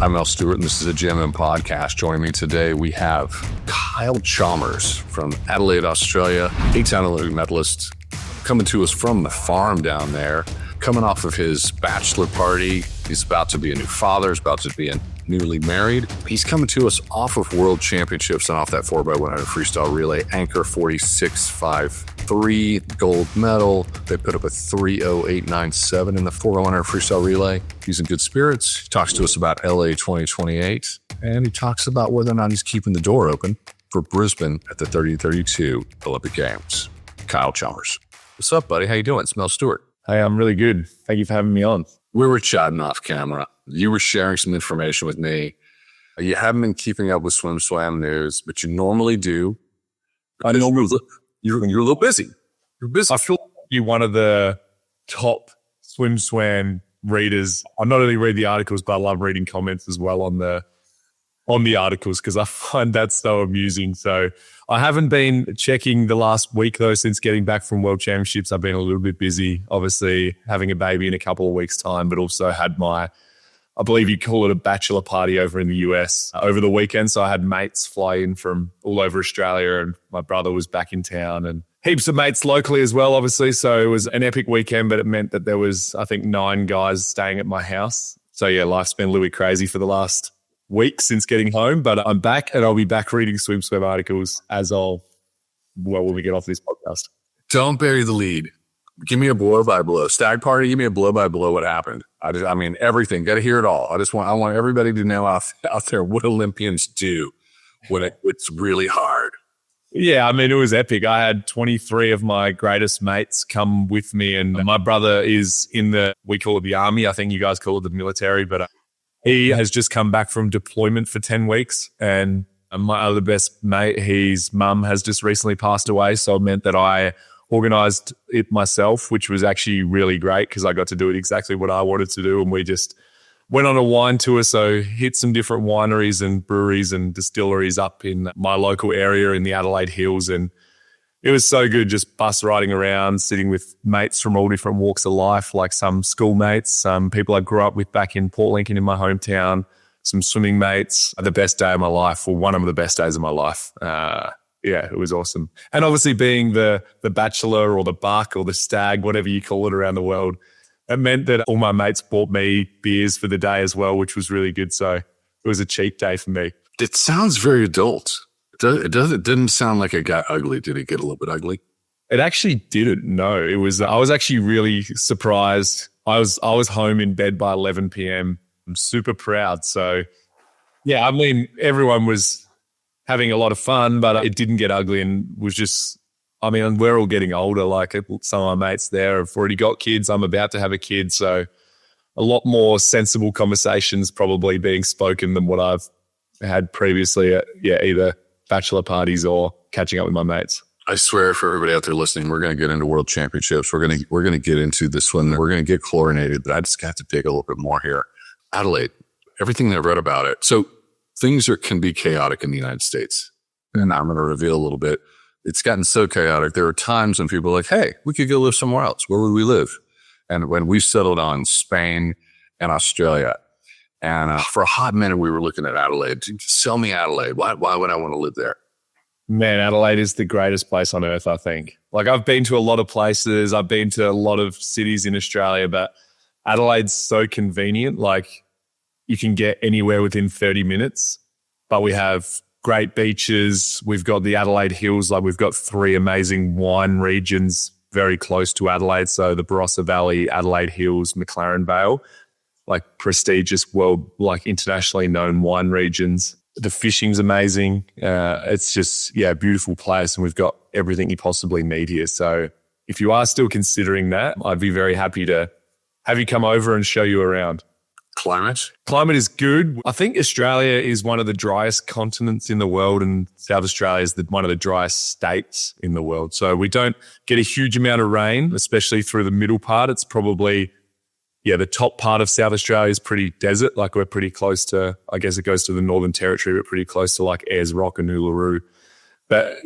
I'm Mel Stewart, and this is a GMM Podcast. Joining me today, we have Kyle Chalmers from Adelaide, Australia, 8-time Olympic medalist, coming to us from the farm down there, coming off of his bachelor party. He's about to be a new father, he's about to be newly married. He's coming to us off of World Championships and off that 4x100 freestyle relay, anchor 46.53, gold medal. They put up a 3:08.97 in the 4x100 freestyle relay. He's in good spirits. He talks to us about LA 2028, and he talks about whether or not he's keeping the door open for Brisbane at the 30-32 Olympic Games. Kyle Chalmers. What's up, buddy? How you doing? It's Mel Stewart. Hey, I'm really good. Thank you for having me on. We were chatting off camera. You were sharing some information with me. You haven't been keeping up with Swim news, but you normally do. I normally you're a little busy. You're busy. I feel like you're one of the top swam readers. I not only read the articles, but I love reading comments as well on the articles because I find that so amusing. So I haven't been checking the last week though since getting back from World Championships. I've been a little bit busy, obviously having a baby in a couple of weeks' time, but also had I believe you call it a bachelor party over in the US over the weekend. So I had mates fly in from all over Australia and my brother was back in town and heaps of mates locally as well, obviously. So it was an epic weekend, but it meant that there was, I think, 9 guys staying at my house. So yeah, life's been a little bit crazy for the last week since getting home, but I'm back and I'll be back reading swim articles when we get off this podcast. Don't bury the lead. Give me a blow by blow. Stag party, give me a blow by blow what happened. I mean, everything. Got to hear it all. I want everybody to know out there what Olympians do when it's really hard. Yeah, I mean, it was epic. I had 23 of my greatest mates come with me, and my brother is we call it the army. I think you guys call it the military, but he has just come back from deployment for 10 weeks. And my other best mate, his mum has just recently passed away. So it meant that I organized it myself, which was actually really great because I got to do it exactly what I wanted to do. And we just went on a wine tour. So hit some different wineries and breweries and distilleries up in my local area in the Adelaide Hills. And it was so good just bus riding around, sitting with mates from all different walks of life, like some schoolmates, some people I grew up with back in Port Lincoln in my hometown, some swimming mates. The best day of my life, or one of the best days of my life. Yeah, it was awesome. And obviously being the bachelor or the buck or the stag, whatever you call it around the world, it meant that all my mates bought me beers for the day as well, which was really good. So it was a cheap day for me. It sounds very adult. It didn't sound like it got ugly. Did it get a little bit ugly? It actually didn't. No, it was. I was actually really surprised. I was home in bed by 11 p.m. I'm super proud. So yeah, I mean, everyone was having a lot of fun, but it didn't get ugly and was just, I mean, we're all getting older. Like some of my mates there have already got kids. I'm about to have a kid. So a lot more sensible conversations probably being spoken than what I've had previously at either bachelor parties or catching up with my mates. I swear for everybody out there listening, we're going to get into World Championships. We're going to get into this one. We're going to get chlorinated, but I just have to dig a little bit more here. Adelaide, everything that I read about it. So things can be chaotic in the United States. And I'm going to reveal a little bit. It's gotten so chaotic. There are times when people are like, hey, we could go live somewhere else. Where would we live? And when we settled on Spain and Australia, and for a hot minute, we were looking at Adelaide. Sell me Adelaide. Why would I want to live there? Man, Adelaide is the greatest place on earth, I think. Like I've been to a lot of places. I've been to a lot of cities in Australia, but Adelaide's so convenient. Like you can get anywhere within 30 minutes, but we have great beaches. We've got the Adelaide Hills. Like we've got 3 amazing wine regions very close to Adelaide. So the Barossa Valley, Adelaide Hills, McLaren Vale, like prestigious world, like internationally known wine regions. The fishing's amazing. It's just, a beautiful place. And we've got everything you possibly need here. So if you are still considering that, I'd be very happy to have you come over and show you around. Climate is good. I think Australia is one of the driest continents in the world, and South Australia is one of the driest states in the world. So we don't get a huge amount of rain, especially through the middle part. It's probably, the top part of South Australia is pretty desert. Like we're pretty close to, I guess it goes to the Northern Territory, but pretty close to like Ayers Rock and Uluru. But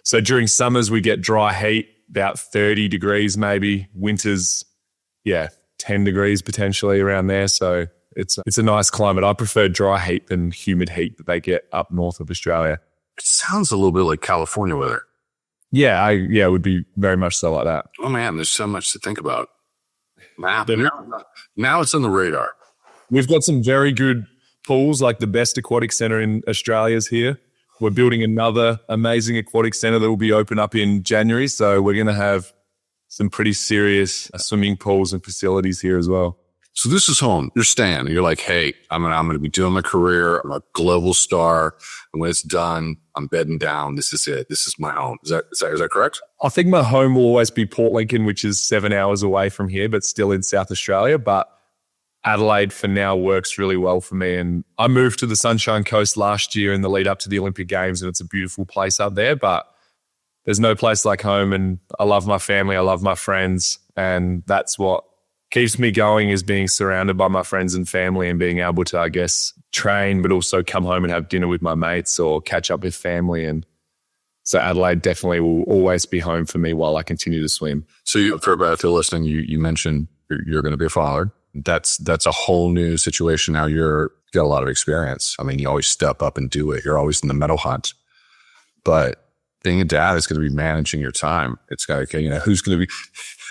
so during summers we get dry heat, about 30 degrees maybe. Winters, 10 degrees potentially around there. So It's a nice climate. I prefer dry heat than humid heat that they get up north of Australia. It sounds a little bit like California weather. Yeah, it would be very much so like that. Oh man, there's so much to think about. Now it's on the radar. We've got some very good pools, like the best aquatic center in Australia is here. We're building another amazing aquatic center that will be open up in January. So we're going to have some pretty serious swimming pools and facilities here as well. So this is home. You're staying. You're like, hey, I'm going to be doing my career. I'm a global star. And when it's done, I'm bedding down. This is it. This is my home. Is that correct? I think my home will always be Port Lincoln, which is 7 hours away from here, but still in South Australia. But Adelaide for now works really well for me. And I moved to the Sunshine Coast last year in the lead up to the Olympic Games, and it's a beautiful place up there. But there's no place like home, and I love my family. I love my friends, and that's what keeps me going, is being surrounded by my friends and family and being able to, I guess, train, but also come home and have dinner with my mates or catch up with family. And so Adelaide definitely will always be home for me while I continue to swim. So for everybody out there listening, you mentioned you're going to be a father. That's a whole new situation now. You've got a lot of experience. I mean, you always step up and do it. You're always in the medal hunt. But being a dad is going to be managing your time. It's got to, who's going to be...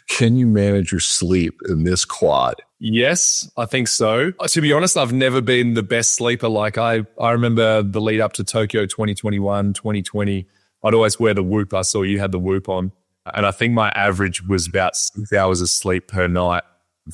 Can you manage your sleep in this quad? Yes, I think so. To be honest, I've never been the best sleeper. Like I remember the lead up to Tokyo 2021, 2020, I'd always wear the Whoop. I saw you had the Whoop on. And I think my average was about 6 hours of sleep per night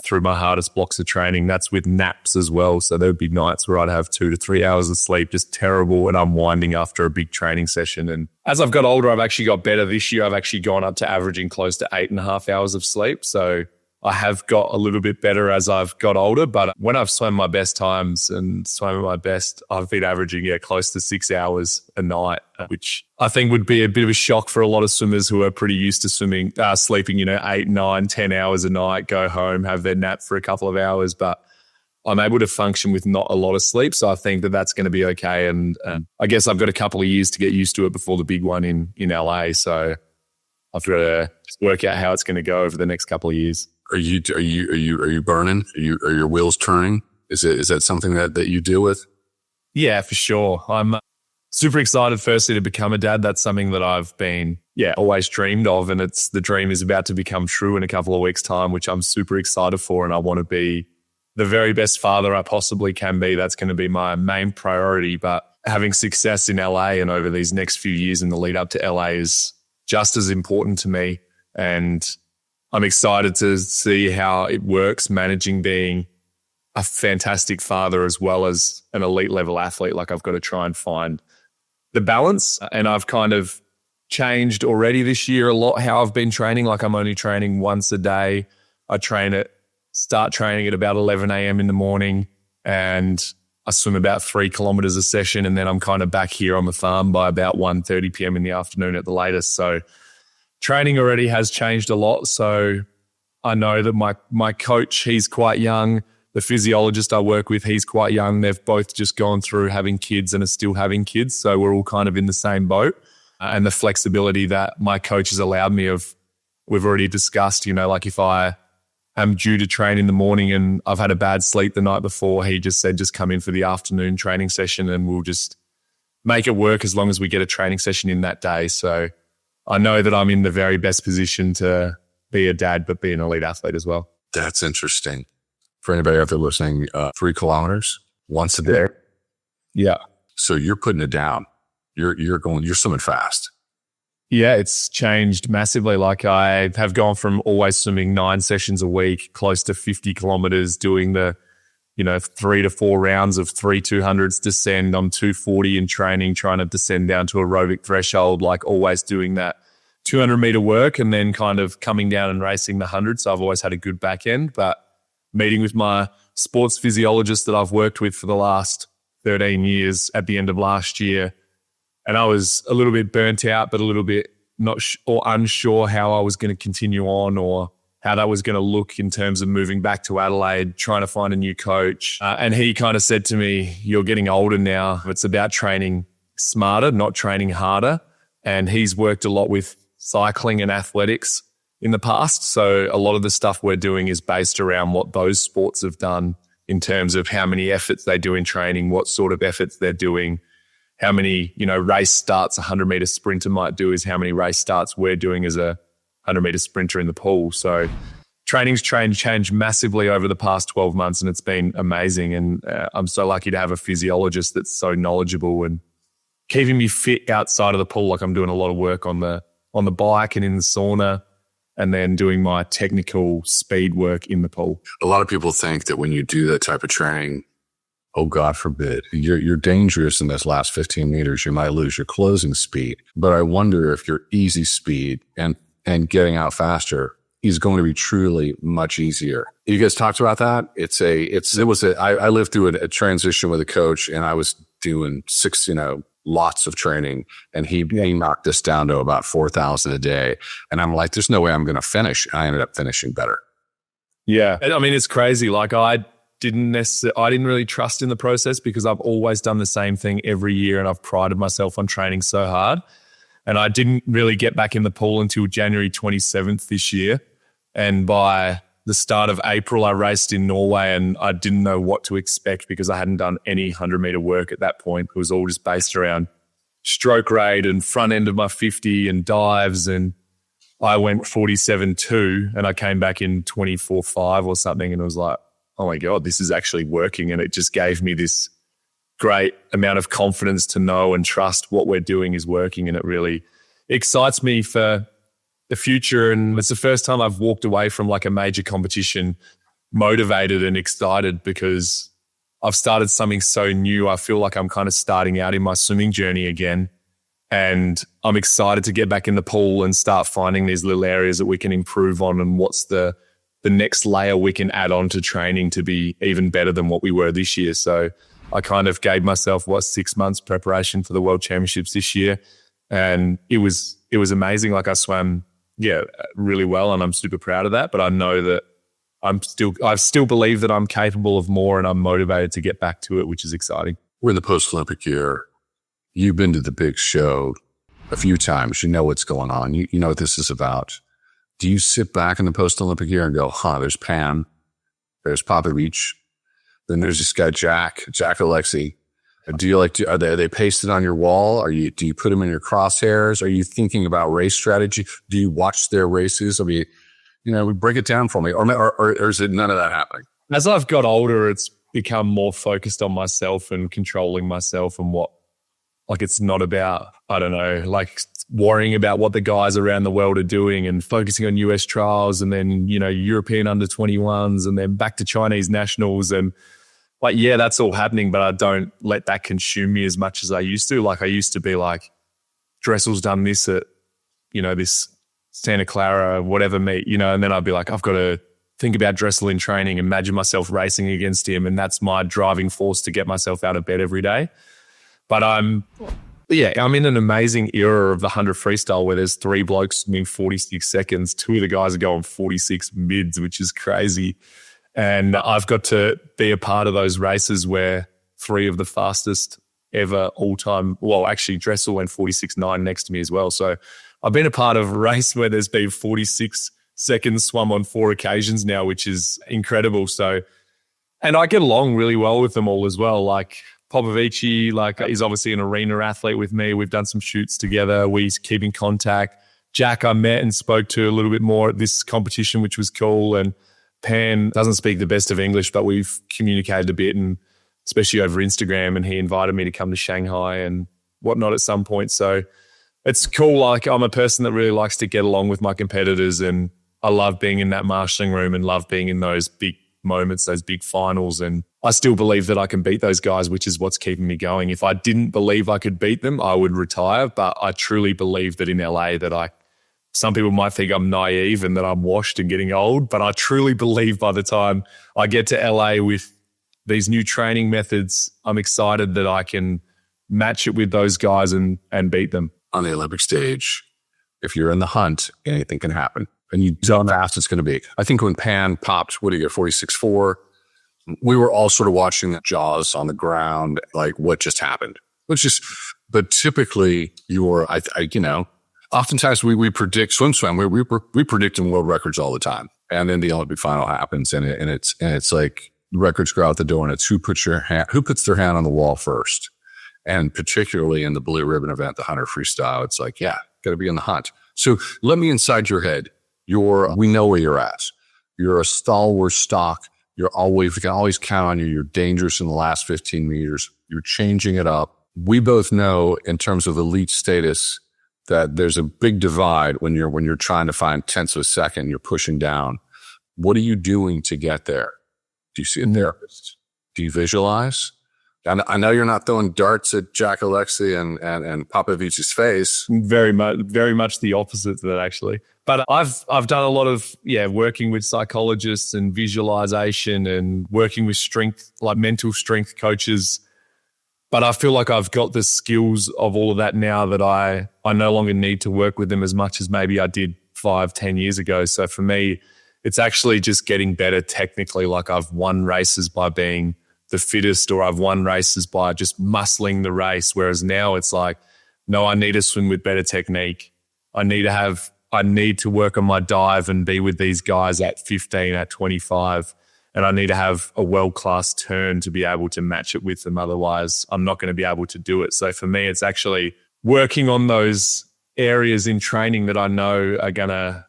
through my hardest blocks of training. That's with naps as well. So there would be nights where I'd have 2 to 3 hours of sleep, just terrible and unwinding after a big training session. And as I've got older, I've actually got better. This year, I've actually gone up to averaging close to 8.5 hours of sleep. So I have got a little bit better as I've got older. But when I've swum my best times and swum at my best, I've been averaging close to 6 hours a night, which I think would be a bit of a shock for a lot of swimmers who are pretty used to sleeping, 8, 9, 10 hours a night, go home, have their nap for a couple of hours. But I'm able to function with not a lot of sleep. So I think that that's going to be okay. And I guess I've got a couple of years to get used to it before the big one in LA. So I've got to work out how it's going to go over the next couple of years. Are you burning? Are your wheels turning? Is that something that you deal with? Yeah, for sure. I'm super excited firstly to become a dad. That's something that I've been always dreamed of, and the dream is about to become true in a couple of weeks' time, which I'm super excited for. And I want to be the very best father I possibly can be. That's going to be my main priority. But having success in LA and over these next few years in the lead up to LA is just as important to me. And I'm excited to see how it works, managing being a fantastic father as well as an elite level athlete. Like I've got to try and find the balance. And I've kind of changed already this year a lot how I've been training. Like I'm only training once a day. I start training at about 11 a.m. in the morning, and I swim about 3 kilometers a session. And then I'm kind of back here on the farm by about 1:30 p.m. in the afternoon at the latest. So training already has changed a lot. So I know that my coach, he's quite young. The physiologist I work with, he's quite young. They've both just gone through having kids and are still having kids. So we're all kind of in the same boat. And the flexibility that my coach has allowed me we've already discussed, like if I am due to train in the morning and I've had a bad sleep the night before, he just said, just come in for the afternoon training session and we'll just make it work as long as we get a training session in that day. So I know that I'm in the very best position to be a dad, but be an elite athlete as well. That's interesting. For anybody out there listening, 3 kilometers once a day. Yeah. So you're putting it down. You're swimming fast. Yeah, it's changed massively. Like I have gone from always swimming 9 sessions a week, close to 50 kilometers, doing the 3 to 4 rounds of 3 200s descend. I'm 240 in training, trying to descend down to aerobic threshold, like always doing that 200 meter work and then kind of coming down and racing the 100. So I've always had a good back end. But meeting with my sports physiologist that I've worked with for the last 13 years at the end of last year, and I was a little bit burnt out, but a little bit unsure how I was going to continue on or how that was going to look in terms of moving back to Adelaide, trying to find a new coach. And he kind of said to me, you're getting older now. It's about training smarter, not training harder. And he's worked a lot with cycling and athletics in the past. So a lot of the stuff we're doing is based around what those sports have done in terms of how many efforts they do in training, what sort of efforts they're doing, how many, race starts a 100-meter sprinter might do is how many race starts we're doing as a 100-meter sprinter in the pool. So training's changed massively over the past 12 months, and it's been amazing. And I'm so lucky to have a physiologist that's so knowledgeable and keeping me fit outside of the pool. Like I'm doing a lot of work on the bike and in the sauna, and then doing my technical speed work in the pool. A lot of people think that when you do that type of training, oh, God forbid, you're dangerous in this last 15 meters. You might lose your closing speed. But I wonder if your easy speed and getting out faster is going to be truly much easier. You guys talked about that? I lived through a transition with a coach, and I was doing lots of training, and he knocked us down to about 4,000 a day. And I'm like, there's no way I'm going to finish. I ended up finishing better. Yeah. I mean, it's crazy. Like I didn't really trust in the process because I've always done the same thing every year, and I've prided myself on training so hard. And I didn't really get back in the pool until January 27th this year. And by the start of April, I raced in Norway, and I didn't know what to expect because I hadn't done any 100-meter work at that point. It was all just based around stroke rate and front end of my 50 and dives. And I went 47.2 and I came back in 24.5 or something. And it was like, oh my God, this is actually working. And it just gave me this great amount of confidence to know and trust what we're doing is working. And it really excites me for the future. And it's the first time I've walked away from like a major competition motivated and excited because I've started something so new. I feel like I'm kind of starting out in my swimming journey again. And I'm excited to get back in the pool and start finding these little areas that we can improve on, and what's the next layer we can add on to training to be even better than what we were this year. So I kind of gave myself 6 months preparation for the World Championships this year. And it was amazing. Like I swam, really well, and I'm super proud of that. But I know that I still believe that I'm capable of more, and I'm motivated to get back to it, which is exciting. We're in the post-Olympic year. You've been to the big show a few times. You know what's going on. You know what this is about. Do you sit back in the post-Olympic year and go, there's Pan, there's Popovich, then there's this guy, Jack Alexi. Do you are they pasted on your wall? Do you put them in your crosshairs? Are you thinking about race strategy? Do you watch their races? I mean, break it down for me. Or is it none of that happening? As I've got older, it's become more focused on myself and controlling myself, and it's not about, I don't know, like worrying about what the guys around the world are doing and focusing on US trials and then, European under 21s and then back to Chinese nationals. And that's all happening, but I don't let that consume me as much as I used to. Like I used to be like, Dressel's done this at, this Santa Clara, whatever meet, and then I'd be like, I've got to think about Dressel in training, imagine myself racing against him. And that's my driving force to get myself out of bed every day. But I'm in an amazing era of the 100 freestyle where there's 3 blokes doing 46 seconds. 2 of the guys are going 46 mids, which is crazy. And I've got to be a part of those races where 3 of the fastest ever all-time, actually Dressel went 46.9 next to me as well. So I've been a part of a race where there's been 46 seconds swum on 4 occasions now, which is incredible. So, and I get along really well with them all as well. Like Popovici, he's obviously an arena athlete with me. We've done some shoots together. We keep in contact. Jack, I met and spoke to a little bit more at this competition, which was cool. And Pan doesn't speak the best of English, but we've communicated a bit, and especially over Instagram, and he invited me to come to Shanghai and whatnot at some point. So it's cool. Like I'm a person that really likes to get along with my competitors, and I love being in that marshalling room and love being in those big moments, those big finals. And I still believe that I can beat those guys, which is what's keeping me going. If I didn't believe I could beat them, I would retire. But I truly believe that in LA some people might think I'm naive and that I'm washed and getting old, but I truly believe by the time I get to LA with these new training methods, I'm excited that I can match it with those guys and beat them. On the Olympic stage, if you're in the hunt, anything can happen. And you don't know how fast it's going to be. I think when Pan popped, 46.4, we were all sort of watching the jaws on the ground, like what just happened. But typically oftentimes we predict swim. We predict world records all the time. And then the Olympic final happens and it's like, records go out the door, and it's who puts their hand on the wall first. And particularly in the blue ribbon event, the 100 freestyle, it's like, yeah, got to be in the hunt. So let me inside your head. We know where you're at. You're a stalwart stock. We can always count on you. You're dangerous in the last 15 meters. You're changing it up. We both know in terms of elite status that there's a big divide when you're trying to find tenths of a second, you're pushing down. What are you doing to get there? Do you see it there? Do you visualize? I know you're not throwing darts at Jack Alexei and Popovic's face. Very much the opposite to that, actually. But I've done a lot of working with psychologists and visualization and working with strength, like mental strength coaches. But I feel like I've got the skills of all of that now that I no longer need to work with them as much as maybe I did 5-10 years ago. So for me, it's actually just getting better technically. Like I've won races by being the fittest, or I've won races by just muscling the race. Whereas now it's like, no, I need to swim with better technique. I need to work on my dive and be with these guys at 15, at 25. And I need to have a world-class turn to be able to match it with them. Otherwise, I'm not going to be able to do it. So for me, it's actually working on those areas in training that I know are going to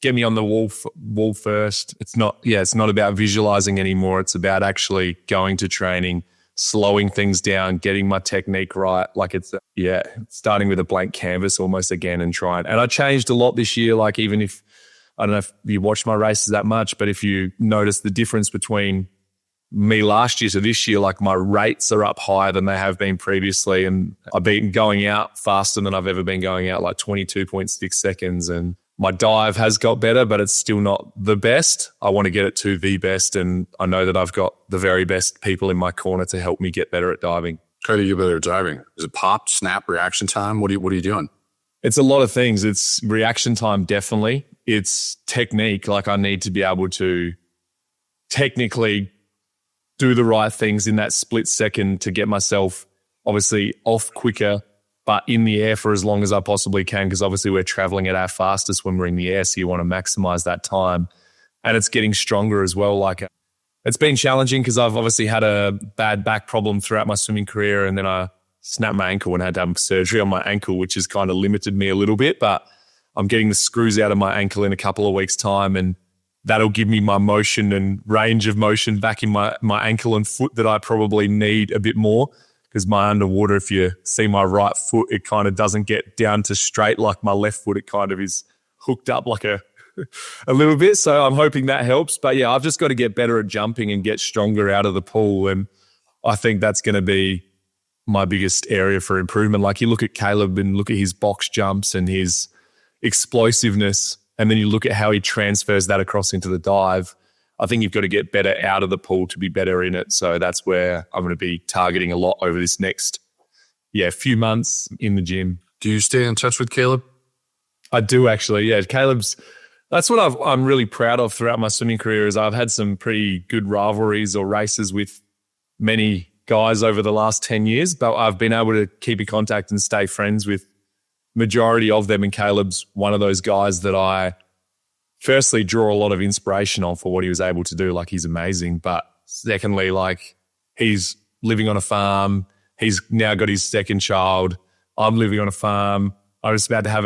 get me on the wall first. It's not about visualizing anymore. It's about actually going to training, slowing things down, getting my technique right. Like it's starting with a blank canvas almost again and trying. And I changed a lot this year. Like even if, I don't know if you watch my races that much, but if you notice the difference between me last year to this year, like my rates are up higher than they have been previously. And I've been going out faster than I've ever been going out, like 22.6 seconds. And my dive has got better, but it's still not the best. I want to get it to the best. And I know that I've got the very best people in my corner to help me get better at diving. How do you get better at diving? Is it pop, snap, reaction time? What are you doing? It's a lot of things. It's reaction time, definitely. It's technique. Like I need to be able to technically do the right things in that split second to get myself obviously off quicker, but in the air for as long as I possibly can, because obviously we're traveling at our fastest when we're in the air, so you want to maximize that time. And it's getting stronger as well. Like it's been challenging because I've obviously had a bad back problem throughout my swimming career, and then I snapped my ankle and had to have surgery on my ankle, which has kind of limited me a little bit, but I'm getting the screws out of my ankle in a couple of weeks' time, and that'll give me my motion and range of motion back in my ankle and foot that I probably need a bit more. Because my underwater, if you see my right foot, it kind of doesn't get down to straight like my left foot. It kind of is hooked up like a little bit. So I'm hoping that helps. But yeah, I've just got to get better at jumping and get stronger out of the pool. And I think that's going to be my biggest area for improvement. Like you look at Caleb and look at his box jumps and his explosiveness, and then you look at how he transfers that across into the dive. I think you've got to get better out of the pool to be better in it. So that's where I'm going to be targeting a lot over this next few months in the gym. Do you stay in touch with Caleb? I do actually. Yeah, that's what I'm really proud of throughout my swimming career is I've had some pretty good rivalries or races with many guys over the last 10 years, but I've been able to keep in contact and stay friends with majority of them. And Caleb's one of those guys that I firstly draw a lot of inspiration on for what he was able to do. Like he's amazing. But secondly, like he's living on a farm. He's now got his second child. I'm living on a farm. I was about to have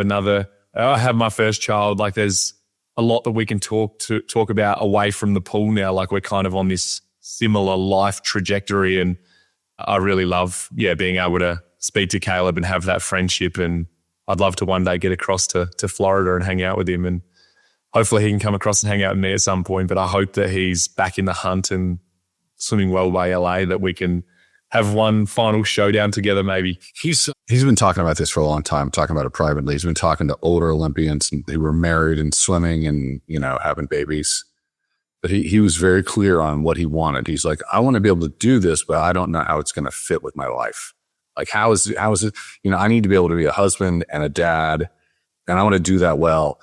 I have my first child. Like there's a lot that we can talk about away from the pool now. Like we're kind of on this similar life trajectory. And I really love, being able to speak to Caleb and have that friendship. And I'd love to one day get across to Florida and hang out with him. And hopefully he can come across and hang out with me at some point, but I hope that he's back in the hunt and swimming well by LA, that we can have one final showdown together maybe. He's been talking about this for a long time, talking about it privately. He's been talking to older Olympians who were married and swimming and, having babies. But he was very clear on what he wanted. He's like, I want to be able to do this, but I don't know how it's going to fit with my life. Like, how is it, I need to be able to be a husband and a dad, and I want to do that well.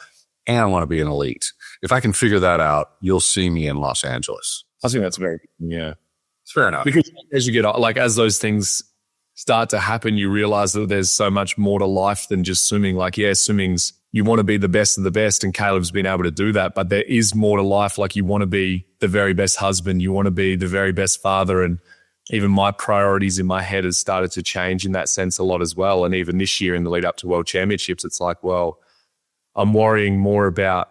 And I want to be an elite. If I can figure that out, you'll see me in Los Angeles. I think that's it's fair enough. Because as you get as those things start to happen, you realize that there's so much more to life than just swimming. Like, swimming's you want to be the best of the best, and Caleb's been able to do that. But there is more to life. Like, you want to be the very best husband. You want to be the very best father. And even my priorities in my head has started to change in that sense a lot as well. And even this year in the lead up to World Championships, it's like, well, I'm worrying more about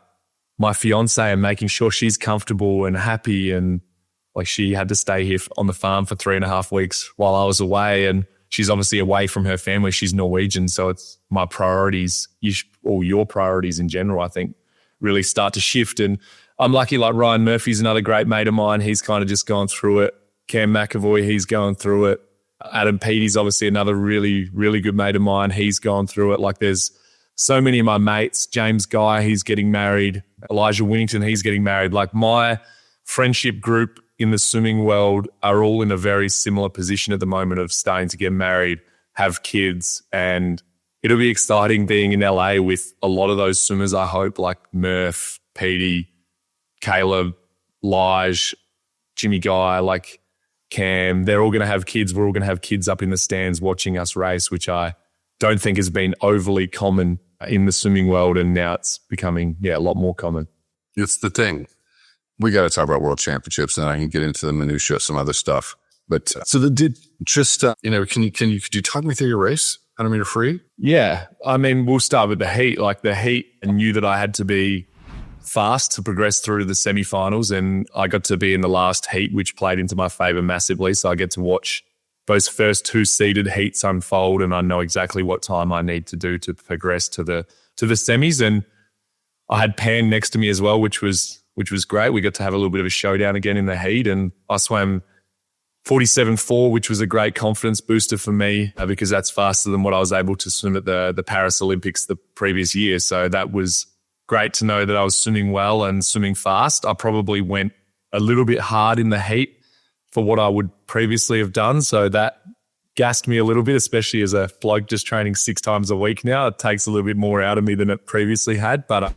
my fiance and making sure she's comfortable and happy. And like, she had to stay here on the farm for 3.5 weeks while I was away. And she's obviously away from her family. She's Norwegian. So it's my priorities, or your priorities in general, I think, really start to shift. And I'm lucky, like Ryan Murphy's another great mate of mine. He's kind of just gone through it. Cam McAvoy, he's going through it. Adam Peaty's obviously another really, really good mate of mine. He's gone through it. Like, there's so many of my mates. James Guy, he's getting married. Elijah Winnington, he's getting married. Like, my friendship group in the swimming world are all in a very similar position at the moment of starting to get married, have kids, and it'll be exciting being in LA with a lot of those swimmers, I hope, like Murph, Petey, Caleb, Lige, Jimmy Guy, like Cam. They're all going to have kids. We're all going to have kids up in the stands watching us race, which I don't think has been overly common in the swimming world, and now it's becoming, a lot more common. It's the thing. We got to talk about World Championships, and I can get into the minutia of some other stuff. But could you talk me through your race, 100 meter free? Yeah, I mean, we'll start with the heat. Like, the heat, I knew that I had to be fast to progress through to the semifinals, and I got to be in the last heat, which played into my favor massively. So I get to watch those first 2 seeded heats unfold, and I know exactly what time I need to do to progress to the semis. And I had Pan next to me as well, which was great. We got to have a little bit of a showdown again in the heat, and I swam 47.4, which was a great confidence booster for me because that's faster than what I was able to swim at the Paris Olympics the previous year. So that was great to know that I was swimming well and swimming fast. I probably went a little bit hard in the heat for what I would previously have done. So that gassed me a little bit, especially as a bloke just training 6 times a week now. It takes a little bit more out of me than it previously had. But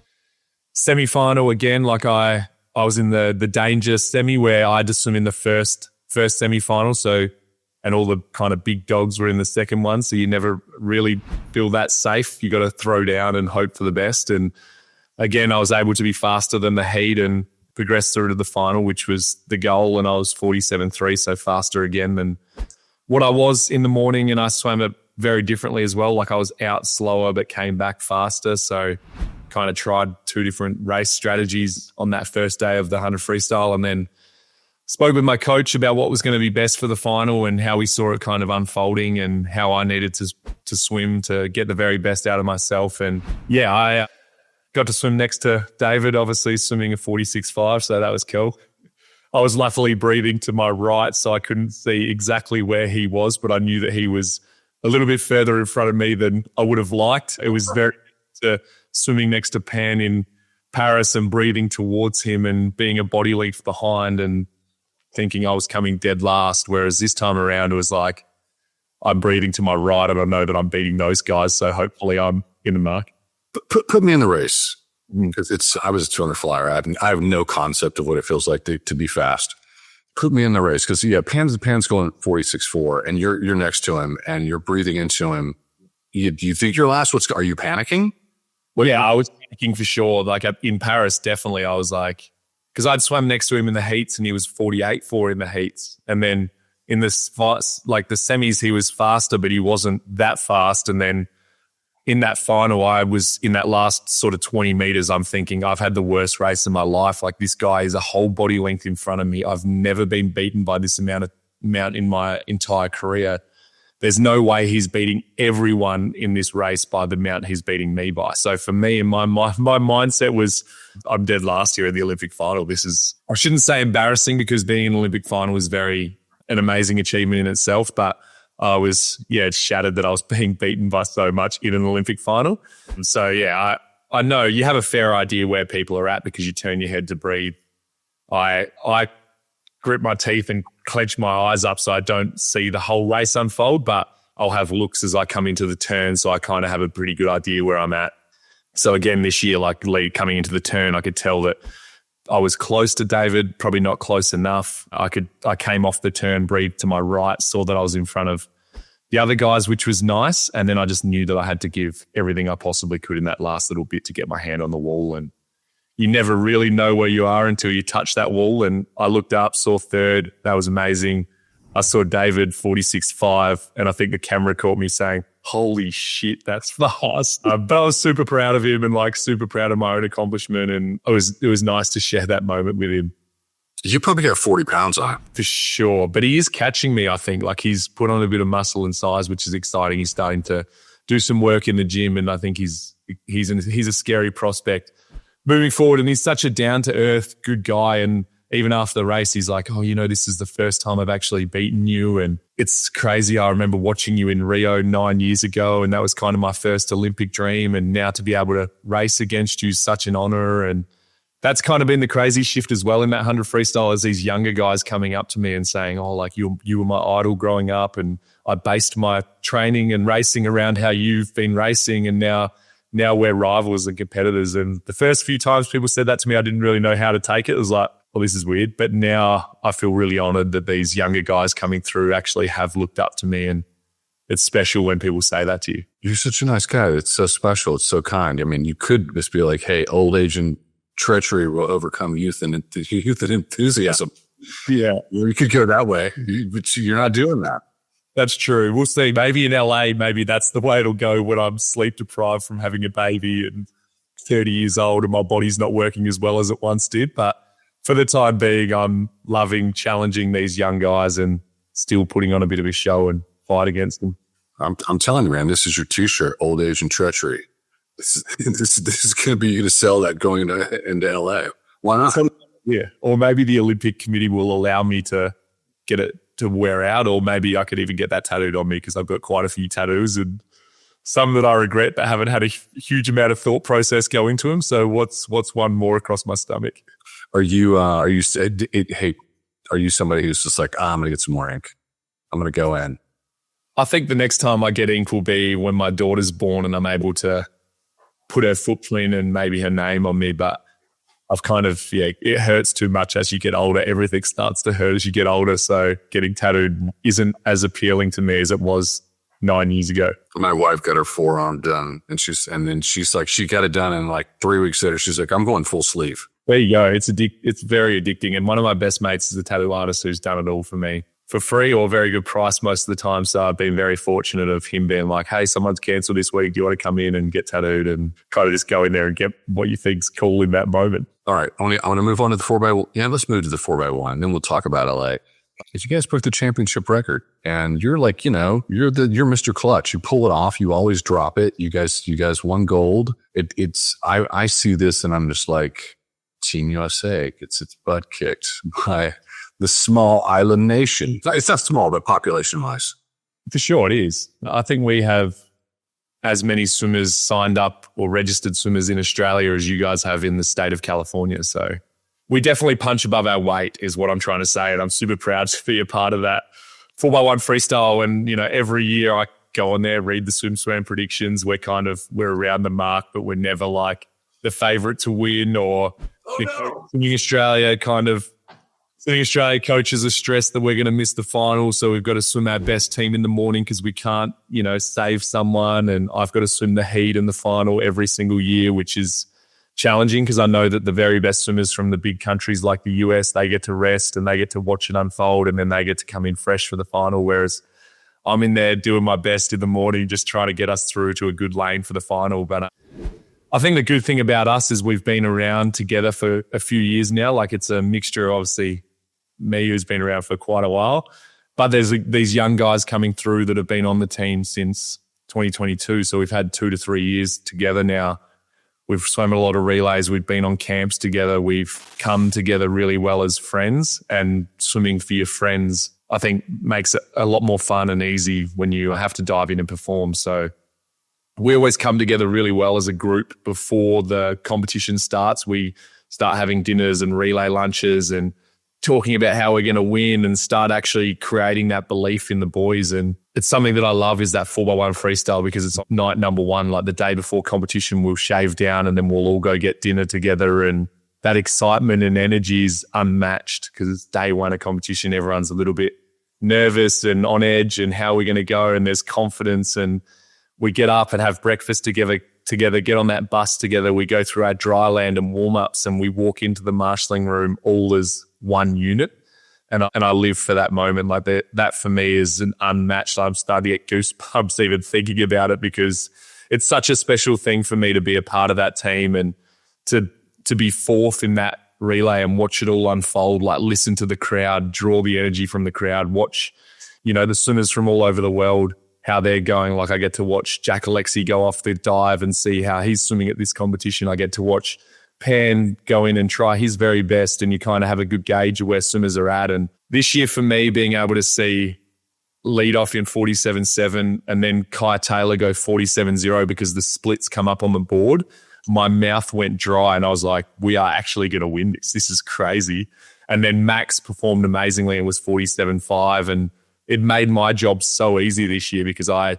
semi-final, again, like I was in the danger semi where I had to swim in the first semi-final. So, and all the kind of big dogs were in the second one. So you never really feel that safe. You got to throw down and hope for the best. And again, I was able to be faster than the heat and progress through to the final, which was the goal. And I was 47.3, so faster again than what I was in the morning. And I swam it very differently as well. Like, I was out slower, but came back faster. So kind of tried 2 different race strategies on that first day of the 100 freestyle, and then spoke with my coach about what was going to be best for the final and how we saw it kind of unfolding and how I needed to swim to get the very best out of myself. And I got to swim next to David, obviously swimming a 46.5, so that was cool. I was luckily breathing to my right, so I couldn't see exactly where he was, but I knew that he was a little bit further in front of me than I would have liked. It was very swimming next to Pan in Paris and breathing towards him and being a body length behind and thinking I was coming dead last, whereas this time around it was like, I'm breathing to my right and I know that I'm beating those guys, so hopefully I'm in the mark. Put me in the race, because I was a 200 flyer. I have no concept of what it feels like to be fast. Put me in the race, because Pan's going 46.4, and you're next to him and you're breathing into him. You think you're last? Are you panicking? Well, yeah, I was panicking for sure. Like in Paris, definitely, I was like, because I'd swam next to him in the heats and he was 48.4 in the heats, and then in the semis he was faster, but he wasn't that fast, and then in that final, I was in that last sort of 20 meters, I'm thinking, I've had the worst race of my life. Like, this guy is a whole body length in front of me. I've never been beaten by this amount in my entire career. There's no way he's beating everyone in this race by the amount he's beating me by. So for me, and my mindset was, I'm dead last year in the Olympic final. This is, I shouldn't say embarrassing, because being in an Olympic final is an amazing achievement in itself, but I was, shattered that I was being beaten by so much in an Olympic final. So, I know you have a fair idea where people are at because you turn your head to breathe. I grip my teeth and clench my eyes up so I don't see the whole race unfold, but I'll have looks as I come into the turn, so I kind of have a pretty good idea where I'm at. So again, this year, coming into the turn, I could tell that I was close to David, probably not close enough. I came off the turn, breathed to my right, saw that I was in front of the other guys, which was nice. And then I just knew that I had to give everything I possibly could in that last little bit to get my hand on the wall. And you never really know where you are until you touch that wall. And I looked up, saw third. That was amazing. I saw David 46.5, and I think the camera caught me saying, holy shit, that's fast. But I was super proud of him and like super proud of my own accomplishment. And it was nice to share that moment with him. You probably got 40 pounds on him. For sure. But he is catching me, I think. Like he's put on a bit of muscle and size, which is exciting. He's starting to do some work in the gym, and I think he's a scary prospect moving forward. And he's such a down-to-earth, good guy. And even after the race, he's like, oh, this is the first time I've actually beaten you. And it's crazy. I remember watching you in Rio 9 years ago, and that was kind of my first Olympic dream. And now to be able to race against you is such an honor. And that's kind of been the crazy shift as well in that 100 freestyle, as these younger guys coming up to me and saying, oh, like you were my idol growing up, and I based my training and racing around how you've been racing, and now we're rivals and competitors. And the first few times people said that to me, I didn't really know how to take it. It was like, well, this is weird. But now I feel really honored that these younger guys coming through actually have looked up to me, and it's special when people say that to you. You're such a nice guy. It's so special. It's so kind. I mean, you could just be like, hey, old age and treachery will overcome youth and enthusiasm. Yeah. You could go that way, but you're not doing that. That's true. We'll see. Maybe in LA, maybe that's the way it'll go when I'm sleep deprived from having a baby and 30 years old and my body's not working as well as it once did. But for the time being, I'm loving challenging these young guys and still putting on a bit of a show and fight against them. I'm telling you, man, this is your T-shirt, old age and treachery. This is going to be you to sell that going into LA. Why not? Yeah. Or maybe the Olympic Committee will allow me to get it to wear out, or maybe I could even get that tattooed on me, because I've got quite a few tattoos and some that I regret but haven't had a huge amount of thought process go into them. So what's one more across my stomach? Are you somebody who's just like, I'm going to get some more ink. I'm going to go in. I think the next time I get ink will be when my daughter's born and I'm able to put her footprint and maybe her name on me. But I've kind of, it hurts too much as you get older. Everything starts to hurt as you get older. So getting tattooed isn't as appealing to me as it was 9 years ago. My wife got her forearm done, and then she's like, she got it done, and like 3 weeks later, she's like, I'm going full sleeve. There you go. It's very addicting. And one of my best mates is a tattoo artist who's done it all for me for free or a very good price most of the time. So I've been very fortunate of him being like, hey, someone's cancelled this week. Do you want to come in and get tattooed, and kind of just go in there and get what you think's cool in that moment? All right. I want to move on to the 4x1. Yeah, let's move to the 4x1. Then we'll talk about LA. Because you guys broke the championship record, and you're like, you're Mr. Clutch. You pull it off. You always drop it. You guys won gold. I see this and I'm just like, Team USA gets its butt kicked by the small island nation. It's not small, but population-wise. For sure it is. I think we have as many swimmers signed up or registered swimmers in Australia as you guys have in the state of California. So we definitely punch above our weight is what I'm trying to say. And I'm super proud to be a part of that 4x1 freestyle. And, every year I go on there, read the swim swam predictions. We're around the mark, but we're never like the favorite to win or Swimming Australia coaches are stressed that we're going to miss the final. So we've got to swim our best team in the morning because we can't, save someone. And I've got to swim the heat in the final every single year, which is challenging because I know that the very best swimmers from the big countries like the US, they get to rest and they get to watch it unfold, and then they get to come in fresh for the final. Whereas I'm in there doing my best in the morning, just trying to get us through to a good lane for the final. But I think the good thing about us is we've been around together for a few years now. Like it's a mixture, obviously, me who's been around for quite a while, but there's these young guys coming through that have been on the team since 2022. So we've had 2 to 3 years together now. We've swum a lot of relays. We've been on camps together. We've come together really well as friends, and swimming for your friends, I think, makes it a lot more fun and easy when you have to dive in and perform. So we always come together really well as a group before the competition starts. We start having dinners and relay lunches and talking about how we're going to win and start actually creating that belief in the boys. And it's something that I love is that 4x1 freestyle, because it's night number one, like the day before competition, we'll shave down and then we'll all go get dinner together. And that excitement and energy is unmatched because it's day one of competition. Everyone's a little bit nervous and on edge and how we're going to go, and there's confidence, and we get up and have breakfast together, get on that bus together. We go through our dry land and warm-ups, and we walk into the marshalling room all as one unit. And I live for that moment. Like that for me is an unmatched. I'm starting to get goosebumps even thinking about it, because it's such a special thing for me to be a part of that team and to be fourth in that relay and watch it all unfold, like listen to the crowd, draw the energy from the crowd, watch, the swimmers from all over the world, how they're going. Like I get to watch Jack Alexi go off the dive and see how he's swimming at this competition. I get to watch Pan go in and try his very best, and you kind of have a good gauge of where swimmers are at. And this year for me, being able to see lead off in 47.7 and then Kai Taylor go 47.0 because the splits come up on the board, my mouth went dry and I was like, we are actually going to win this. This is crazy. And then Max performed amazingly and was 47.5, and it made my job so easy this year because I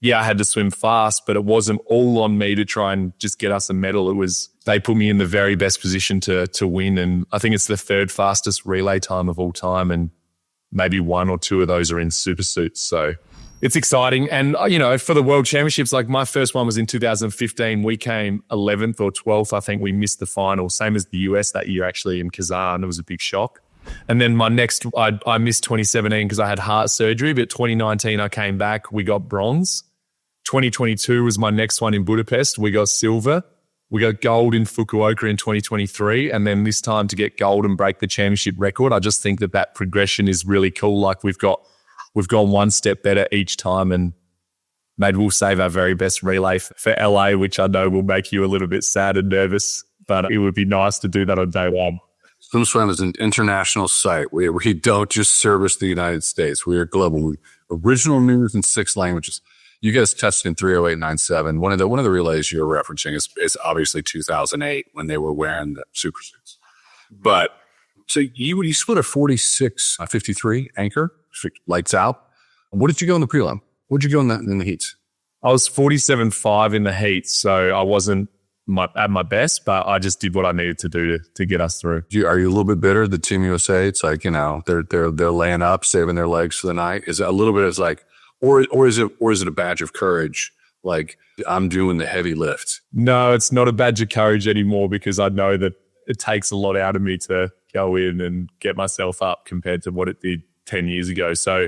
had to swim fast, but it wasn't all on me to try and just get us a medal. It was, they put me in the very best position to win. And I think it's the third fastest relay time of all time. And maybe one or two of those are in super suits. So it's exciting. And, for the World Championships, like my first one was in 2015. We came 11th or 12th. I think we missed the final, same as the US that year actually in Kazan. It was a big shock. And then my next, I missed 2017 because I had heart surgery, but 2019 I came back, we got bronze. 2022 was my next one in Budapest. We got silver. We got gold in Fukuoka in 2023. And then this time to get gold and break the championship record. I just think that progression is really cool. Like we've gone one step better each time, and maybe we'll save our very best relay for LA, which I know will make you a little bit sad and nervous, but it would be nice to do that on day one. SwimSwam is an international site. We don't just service the United States. We are global. Original news in 6 languages. You guys tested in 308.97. One of the relays you're referencing is obviously 2008 when they were wearing the super suits. But so you split a 46.53 anchor, lights out. What did you go in the prelim? What did you go in the heats? I was 47.5 in the heats, so I wasn't at my best, but I just did what I needed to do to get us through. Are you a little bit bitter? The Team USA, it's like, they're laying up, saving their legs for the night. Is it a little bit as like, or is it a badge of courage? Like I'm doing the heavy lift. No, it's not a badge of courage anymore because I know that it takes a lot out of me to go in and get myself up compared to what it did 10 years ago. So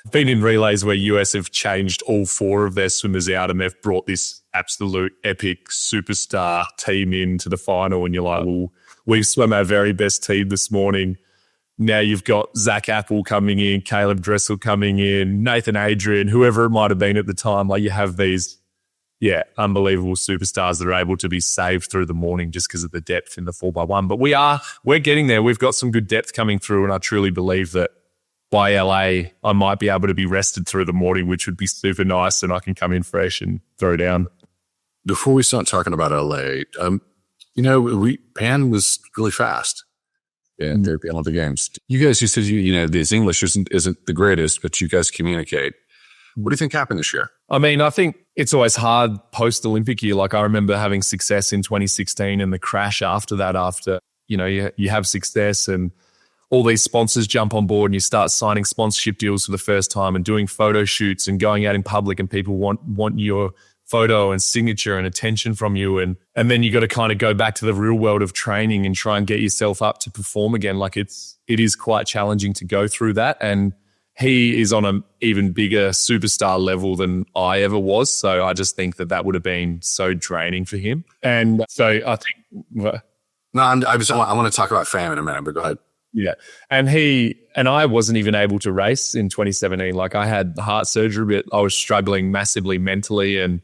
I've been in relays where US have changed all 4 of their swimmers out and they've brought this absolute epic superstar team into the final. And you're like, well, we've swum our very best team this morning. Now you've got Zach Apple coming in, Caleb Dressel coming in, Nathan Adrian, whoever it might have been at the time. Like you have these, unbelievable superstars that are able to be saved through the morning just because of the depth in the 4x1. But we're getting there. We've got some good depth coming through, and I truly believe that by LA, I might be able to be rested through the morning, which would be super nice, and I can come in fresh and throw down. Before we start talking about LA, Pan was really fast. In their Olympic Games. You guys, you said, this English isn't the greatest, but you guys communicate. What do you think happened this year? I mean, I think it's always hard post-Olympic year. Like I remember having success in 2016 and the crash after that, you have success and all these sponsors jump on board and you start signing sponsorship deals for the first time and doing photo shoots and going out in public, and people want your photo and signature and attention from you. And then you got to kind of go back to the real world of training and try and get yourself up to perform again. Like it is quite challenging to go through that. And he is on an even bigger superstar level than I ever was. So I just think that would have been so draining for him. And so I think... I want to talk about fam in a minute, but go ahead. Yeah. And I wasn't even able to race in 2017. Like I had heart surgery, but I was struggling massively mentally and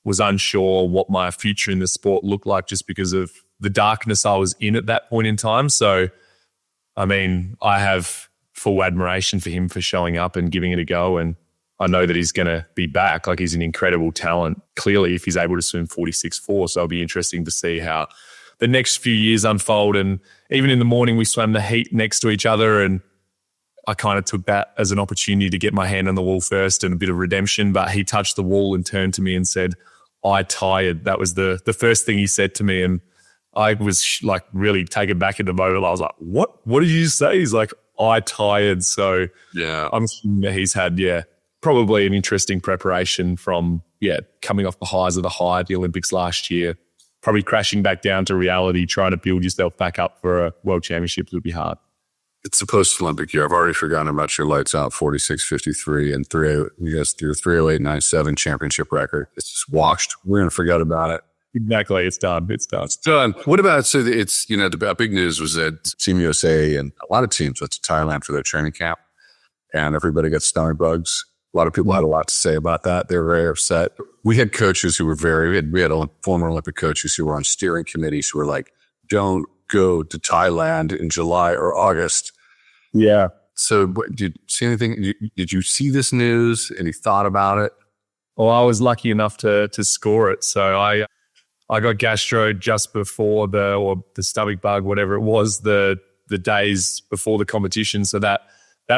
was unsure what my future in the sport looked like just because of the darkness I was in at that point in time. So, I mean, I have full admiration for him for showing up and giving it a go. And I know that he's going to be back. Like he's an incredible talent, clearly, if he's able to swim 46.4. So it'll be interesting to see how the next few years unfold. And even in the morning, we swam the heat next to each other, and I kind of took that as an opportunity to get my hand on the wall first and a bit of redemption. But he touched the wall and turned to me and said, "I tired." That was the first thing he said to me. And I was like really taken back in the moment. I was like, what did you say? He's like, eye tired. So Yeah. I'm assuming that he's had, probably an interesting preparation from, coming off the highs of the high at the Olympics last year, probably crashing back down to reality, trying to build yourself back up for a world championship would be hard. It's the post-Olympic year. I've already forgotten about your lights out 46.53 and 3:08.97 championship record. It's just washed. We're going to forget about it. Exactly. It's done. It's done. What about, so it's, the big news was that Team USA and a lot of teams went to Thailand for their training camp and everybody got stomach bugs. A lot of people had a lot to say about that. They were very upset. We had coaches who were we had former Olympic coaches who were on steering committees who were like, don't go to Thailand in July or August. Yeah. So did you see anything? Did you see this news? Any thought about it? Well, I was lucky enough to score it. So I got gastro just before the stomach bug, whatever it was, the days before the competition. So that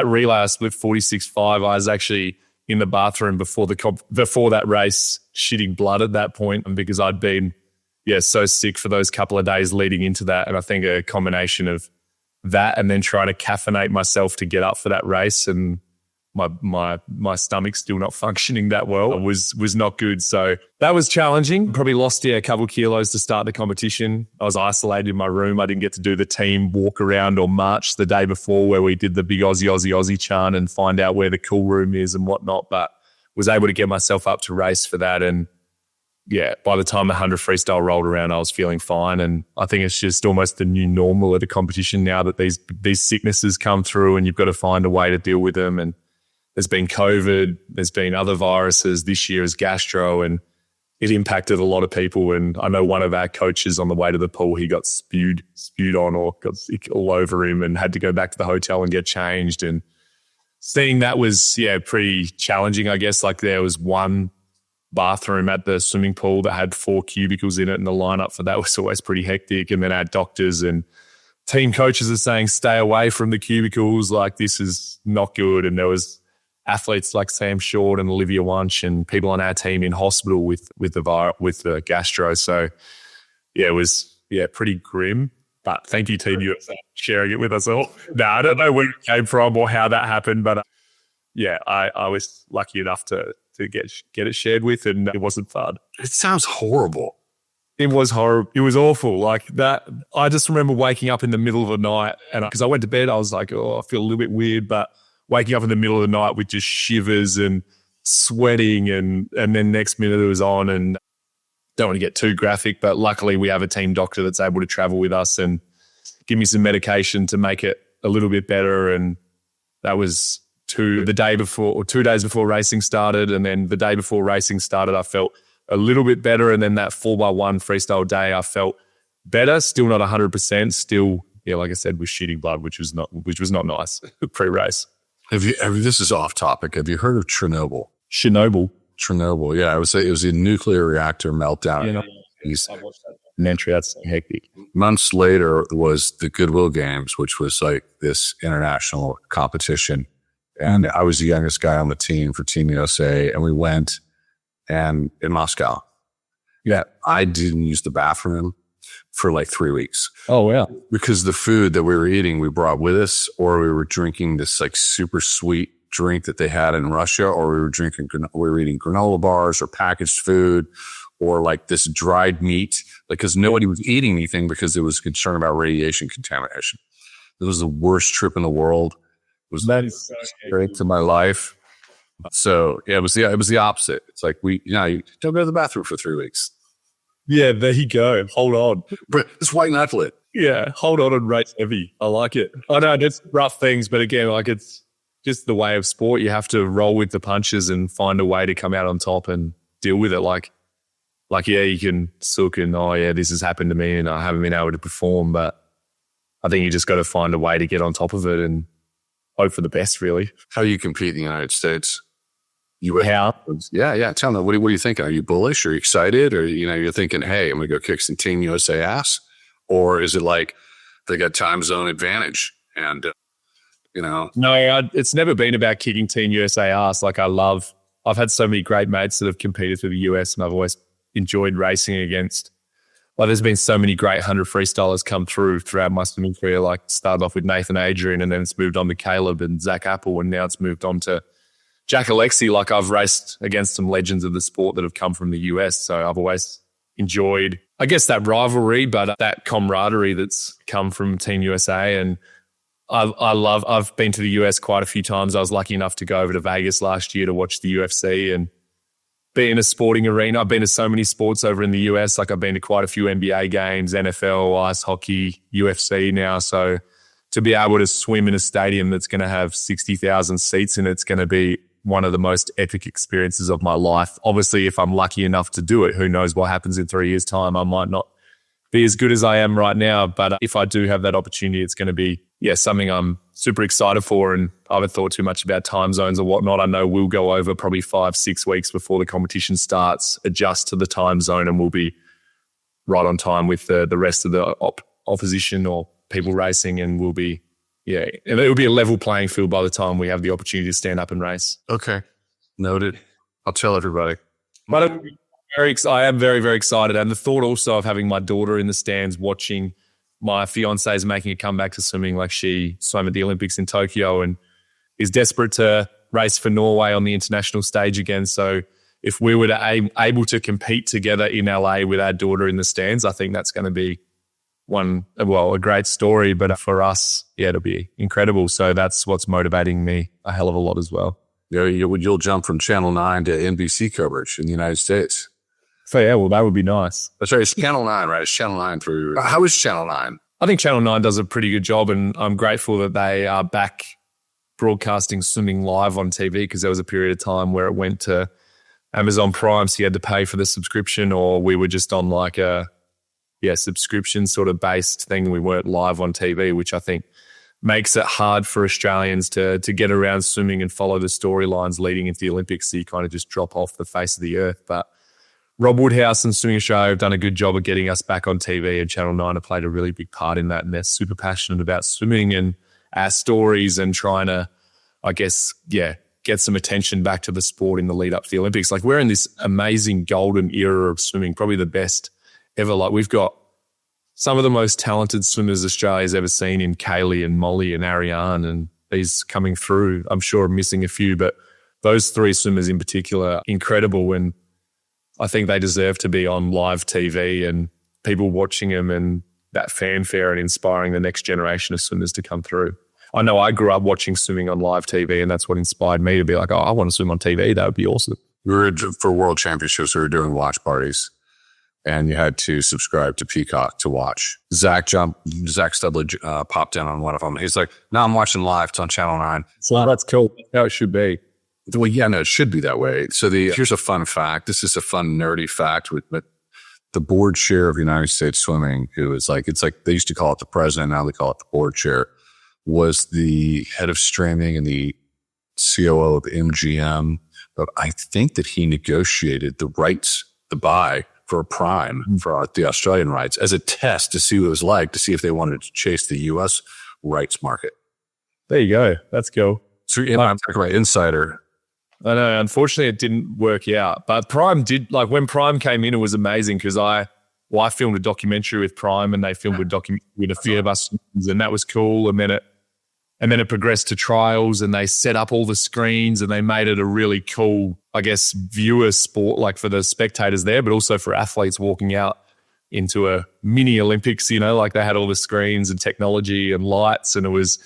relay I split 46.5. I was actually in the bathroom before that race, shitting blood at that point, and because I'd been so sick for those couple of days leading into that. And I think a combination of that and then trying to caffeinate myself to get up for that race, and my stomach's still not functioning that well, was not good. So that was challenging. Probably lost a couple of kilos to start the competition. I was isolated in my room. I didn't get to do the team walk around or march the day before where we did the big Aussie chant and find out where the cool room is and whatnot, but was able to get myself up to race for that. And by the time the 100 freestyle rolled around, I was feeling fine. And I think it's just almost the new normal at a competition now that these sicknesses come through and you've got to find a way to deal with them. And there's been COVID, there's been other viruses. This year is gastro, and it impacted a lot of people. And I know one of our coaches on the way to the pool, he got spewed on or got sick all over him and had to go back to the hotel and get changed. And seeing that was, pretty challenging, I guess. Like there was one bathroom at the swimming pool that had 4 cubicles in it, and the lineup for that was always pretty hectic. And then our doctors and team coaches are saying, stay away from the cubicles. Like this is not good. And there was athletes like Sam Short and Olivia Wunsch and people on our team in hospital with the gastro. So it was pretty grim. But thank you, Team USA, for sharing it with us all. No, I don't know where it came from or how that happened, but I was lucky enough to get it shared with, and it wasn't fun. It sounds horrible. It was horrible. It was awful. Like that. I just remember waking up in the middle of the night, and because I went to bed, I was like, oh, I feel a little bit weird, but waking up in the middle of the night with just shivers and sweating, and then next minute it was on. And don't want to get too graphic, but luckily we have a team doctor that's able to travel with us and give me some medication to make it a little bit better. And that was 2 days before racing started. And then the day before racing started, I felt a little bit better. And then that 4x1 freestyle day, I felt better, still not 100%, still, like I said, was shooting blood, which was not nice pre-race. This is off topic. Have you heard of Chernobyl? Chernobyl, yeah. It was a nuclear reactor meltdown. I watched that documentary. That's hectic. Months later was the Goodwill Games, which was like this international competition. And I was the youngest guy on the team for Team USA. And we went in Moscow. Yeah, I didn't use the bathroom for like 3 weeks. Oh, yeah. Because the food that we were eating, we brought with us, or we were drinking this like super sweet drink that they had in Russia, or we were eating granola bars or packaged food, or like this dried meat, because nobody was eating anything because there was concern about radiation contamination. It was the worst trip in the world. That is so great to my life. So it was the opposite. It's like you don't go to the bathroom for 3 weeks. Yeah, there you go. Hold on. It's white knuckle. Yeah, hold on and race heavy. I like it. I know it's rough things, but again, like it's just the way of sport. You have to roll with the punches and find a way to come out on top and deal with it. Like you can sook and, this has happened to me and I haven't been able to perform, but I think you just got to find a way to get on top of it and hope for the best, really. How do you compete in the United States? How? Yeah. Tell me, what are you thinking? Are you bullish? Are you excited? Or, you're thinking, hey, I'm going to go kick some Team USA ass? Or is it like they got time zone advantage and, No, it's never been about kicking Team USA ass. Like I've had so many great mates that have competed for the US, and I've always enjoyed racing against Like there's been so many great 100 freestylers come throughout my swimming career, like started off with Nathan Adrian and then it's moved on to Caleb and Zach Apple and now it's moved on to Jack Alexi. Like I've raced against some legends of the sport that have come from the US. So I've always enjoyed, I guess, that rivalry, but that camaraderie that's come from Team USA. And I've been to the US quite a few times. I was lucky enough to go over to Vegas last year to watch the UFC and be in a sporting arena. I've been to so many sports over in the US. Like I've been to quite a few NBA games, NFL, ice hockey, UFC now. So to be able to swim in a stadium that's going to have 60,000 seats in it's going to be one of the most epic experiences of my life. Obviously, if I'm lucky enough to do it, who knows what happens in 3 years' time. I might not be as good as I am right now, but if I do have that opportunity, it's going to be, something I'm super excited for. And I haven't thought too much about time zones or whatnot. I know we'll go over probably 5-6 weeks before the competition starts, adjust to the time zone, and we'll be right on time with the rest of the opposition or people racing, and we'll be, and it'll be a level playing field by the time we have the opportunity to stand up and race. Okay. Noted. I'll tell everybody. But I am very, very excited. And the thought also of having my daughter in the stands watching my fiance is making a comeback to swimming. Like she swam at the Olympics in Tokyo and is desperate to race for Norway on the international stage again. So if we were able to compete together in LA with our daughter in the stands, I think that's going to be a great story. But for us, it'll be incredible. So that's what's motivating me a hell of a lot as well. You'll jump from Channel 9 to NBC coverage in the United States. So, that would be nice. That's right. It's Channel 9, right? It's Channel 9 through. How is Channel 9? I think Channel 9 does a pretty good job, and I'm grateful that they are back broadcasting swimming live on TV, because there was a period of time where it went to Amazon Prime, so you had to pay for the subscription, or we were just on like a subscription sort of based thing. We weren't live on TV, which I think makes it hard for Australians to get around swimming and follow the storylines leading into the Olympics, so you kind of just drop off the face of the earth. But Rob Woodhouse and Swimming Australia have done a good job of getting us back on TV, and Channel 9 have played a really big part in that. And they're super passionate about swimming and our stories and trying to, I guess, get some attention back to the sport in the lead up to the Olympics. Like we're in this amazing golden era of swimming, probably the best ever. Like we've got some of the most talented swimmers Australia's ever seen in Kaylee and Molly and Ariane, and these coming through. I'm sure I'm missing a few, but those three swimmers in particular are incredible, and I think they deserve to be on live TV and people watching them and that fanfare and inspiring the next generation of swimmers to come through. I know I grew up watching swimming on live TV, and that's what inspired me to be like, I want to swim on TV. That would be awesome. We were for World Championships. We were doing watch parties, and you had to subscribe to Peacock to watch. Zach Studley popped in on one of them. He's like, "No, I'm watching live. It's on Channel 9." So that's cool. How it should be. Well, it should be that way. So here's a fun fact. This is a fun nerdy fact. But the board chair of United States Swimming, who is like, it's like they used to call it the president, now they call it the board chair, was the head of streaming and the COO of MGM. But I think that he negotiated the rights, the buy for a Prime for the Australian rights as a test to see what it was like, to see if they wanted to chase the U.S. rights market. There you go. That's cool. So I'm talking about insider. I know. Unfortunately, it didn't work out. But Prime did. Like when Prime came in, it was amazing because I filmed a documentary with Prime, and they filmed a documentary with a few of us, and that was cool. And then it progressed to trials, and they set up all the screens, and they made it a really cool, I guess, viewer sport, like for the spectators there, but also for athletes walking out into a mini Olympics. Like they had all the screens and technology and lights, and it was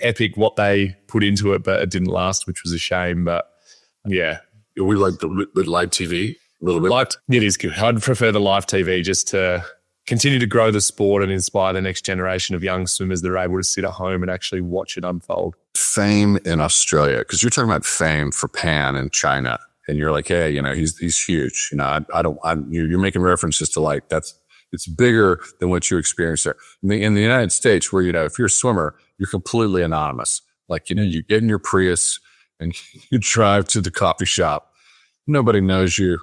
epic what they put into it, but it didn't last, which was a shame. But yeah. We like the live TV a little bit. It is good. I'd prefer the live TV just to continue to grow the sport and inspire the next generation of young swimmers that are able to sit at home and actually watch it unfold. Fame in Australia, because you're talking about fame for Pan in China, and you're like, hey, he's huge. You're making references to like it's bigger than what you experience there. In the United States, where if you're a swimmer, you're completely anonymous. Like you get in your Prius and you drive to the coffee shop. Nobody knows you.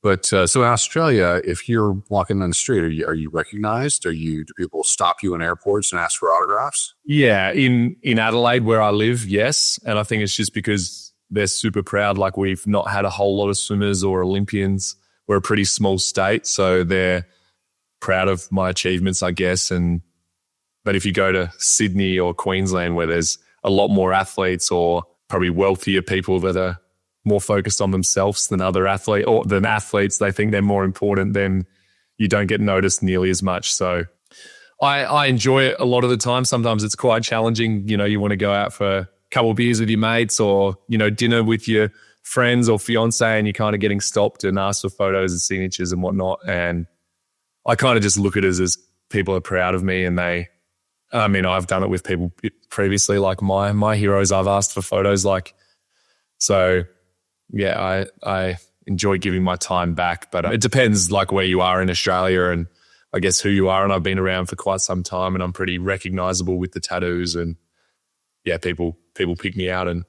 But so in Australia, if you're walking down the street, are you recognized? Do people stop you in airports and ask for autographs? Yeah, in Adelaide where I live, yes. And I think it's just because they're super proud. Like we've not had a whole lot of swimmers or Olympians. We're a pretty small state, so they're proud of my achievements, I guess. But if you go to Sydney or Queensland, where there's a lot more athletes or probably wealthier people that are more focused on themselves than athletes, they think they're more important, then you don't get noticed nearly as much. So I enjoy it a lot of the time. Sometimes it's quite challenging. You know, you want to go out for a couple of beers with your mates or, you know, dinner with your friends or fiance, and you're kind of getting stopped and asked for photos and signatures and whatnot. And I kind of just look at it as people are proud of me, and I've done it with people previously, like my heroes I've asked for photos like. So yeah, I enjoy giving my time back, but it depends like where you are in Australia and I guess who you are. And I've been around for quite some time and I'm pretty recognizable with the tattoos, and yeah, people pick me out, and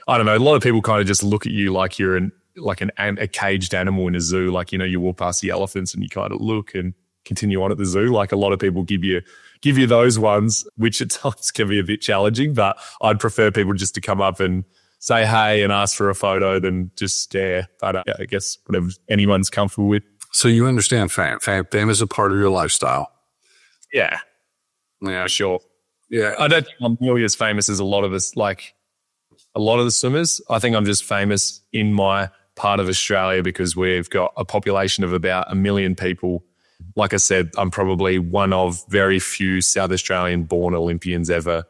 I don't know, a lot of people kind of just look at you like you're a caged animal in a zoo. Like, you know, you walk past the elephants and you kind of look and continue on at the zoo. Like a lot of people give you those ones, which at times can be a bit challenging, but I'd prefer people just to come up and say hey and ask for a photo than just stare. But yeah, I guess whatever anyone's comfortable with. So you understand fame. Fame is a part of your lifestyle. Yeah. Yeah. Sure. Yeah. I don't think I'm nearly as famous as a lot of us, like a lot of the swimmers. I think I'm just famous in my part of Australia because we've got a population of about 1 million people. Like I said, I'm probably one of very few South Australian born Olympians ever,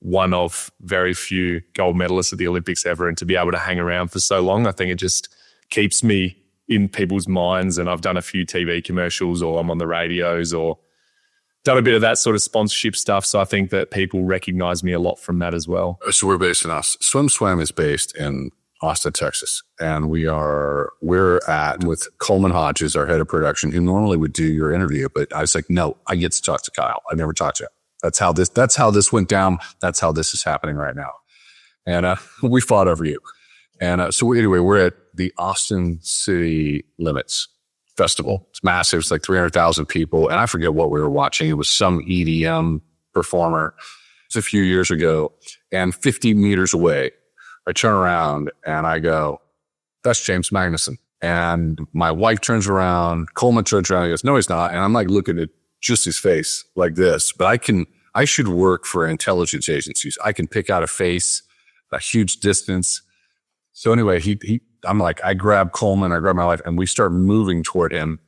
one of very few gold medalists at the Olympics ever. And to be able to hang around for so long, I think it just keeps me in people's minds. And I've done a few TV commercials, or I'm on the radios, or done a bit of that sort of sponsorship stuff. So I think that people recognize me a lot from that as well. So we're based in Austin. Swim is based in Austin, Texas. And we're at with Coleman Hodges, our head of production, who normally would do your interview. But I was like, no, I get to talk to Kyle. I never talked to him. That's how this went down. That's how this is happening right now. And we fought over you. And so anyway, we're at the Austin City Limits Festival. It's massive. It's like 300,000 people. And I forget what we were watching. It was some EDM performer. It's a few years ago. And 50 meters away, I turn around and I go, that's James Magnussen. And my wife turns around, Coleman turns around and goes, no, he's not. And I'm like looking at just his face like this. But I should work for intelligence agencies. I can pick out a face, a huge distance. So anyway, I'm like, I grab Coleman, I grab my wife, and we start moving toward him.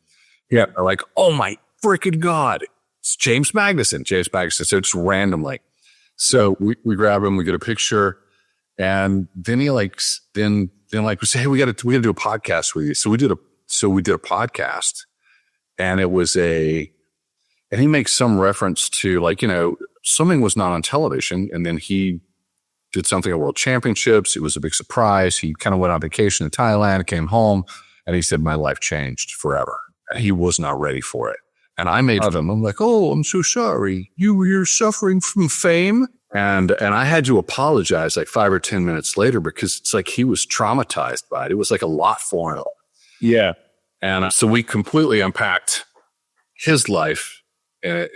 Yeah, we're like, oh my freaking God, it's James Magnussen. So it's randomly. So we grab him, we get a picture, and then he we say, hey, we got to do a podcast with you. So we did a podcast, and it was and he makes some reference to, like, you know, swimming was not on television, and then he did something at World Championships. It was a big surprise. He kind of went on vacation to Thailand, came home, and he said, my life changed forever. And he was not ready for it. And I made fun of him. I'm like, oh, I'm so sorry. You're suffering from fame. And I had to apologize like 5 or 10 minutes later because it's like he was traumatized by it. It was like a lot for him. Yeah. And so we completely unpacked his life in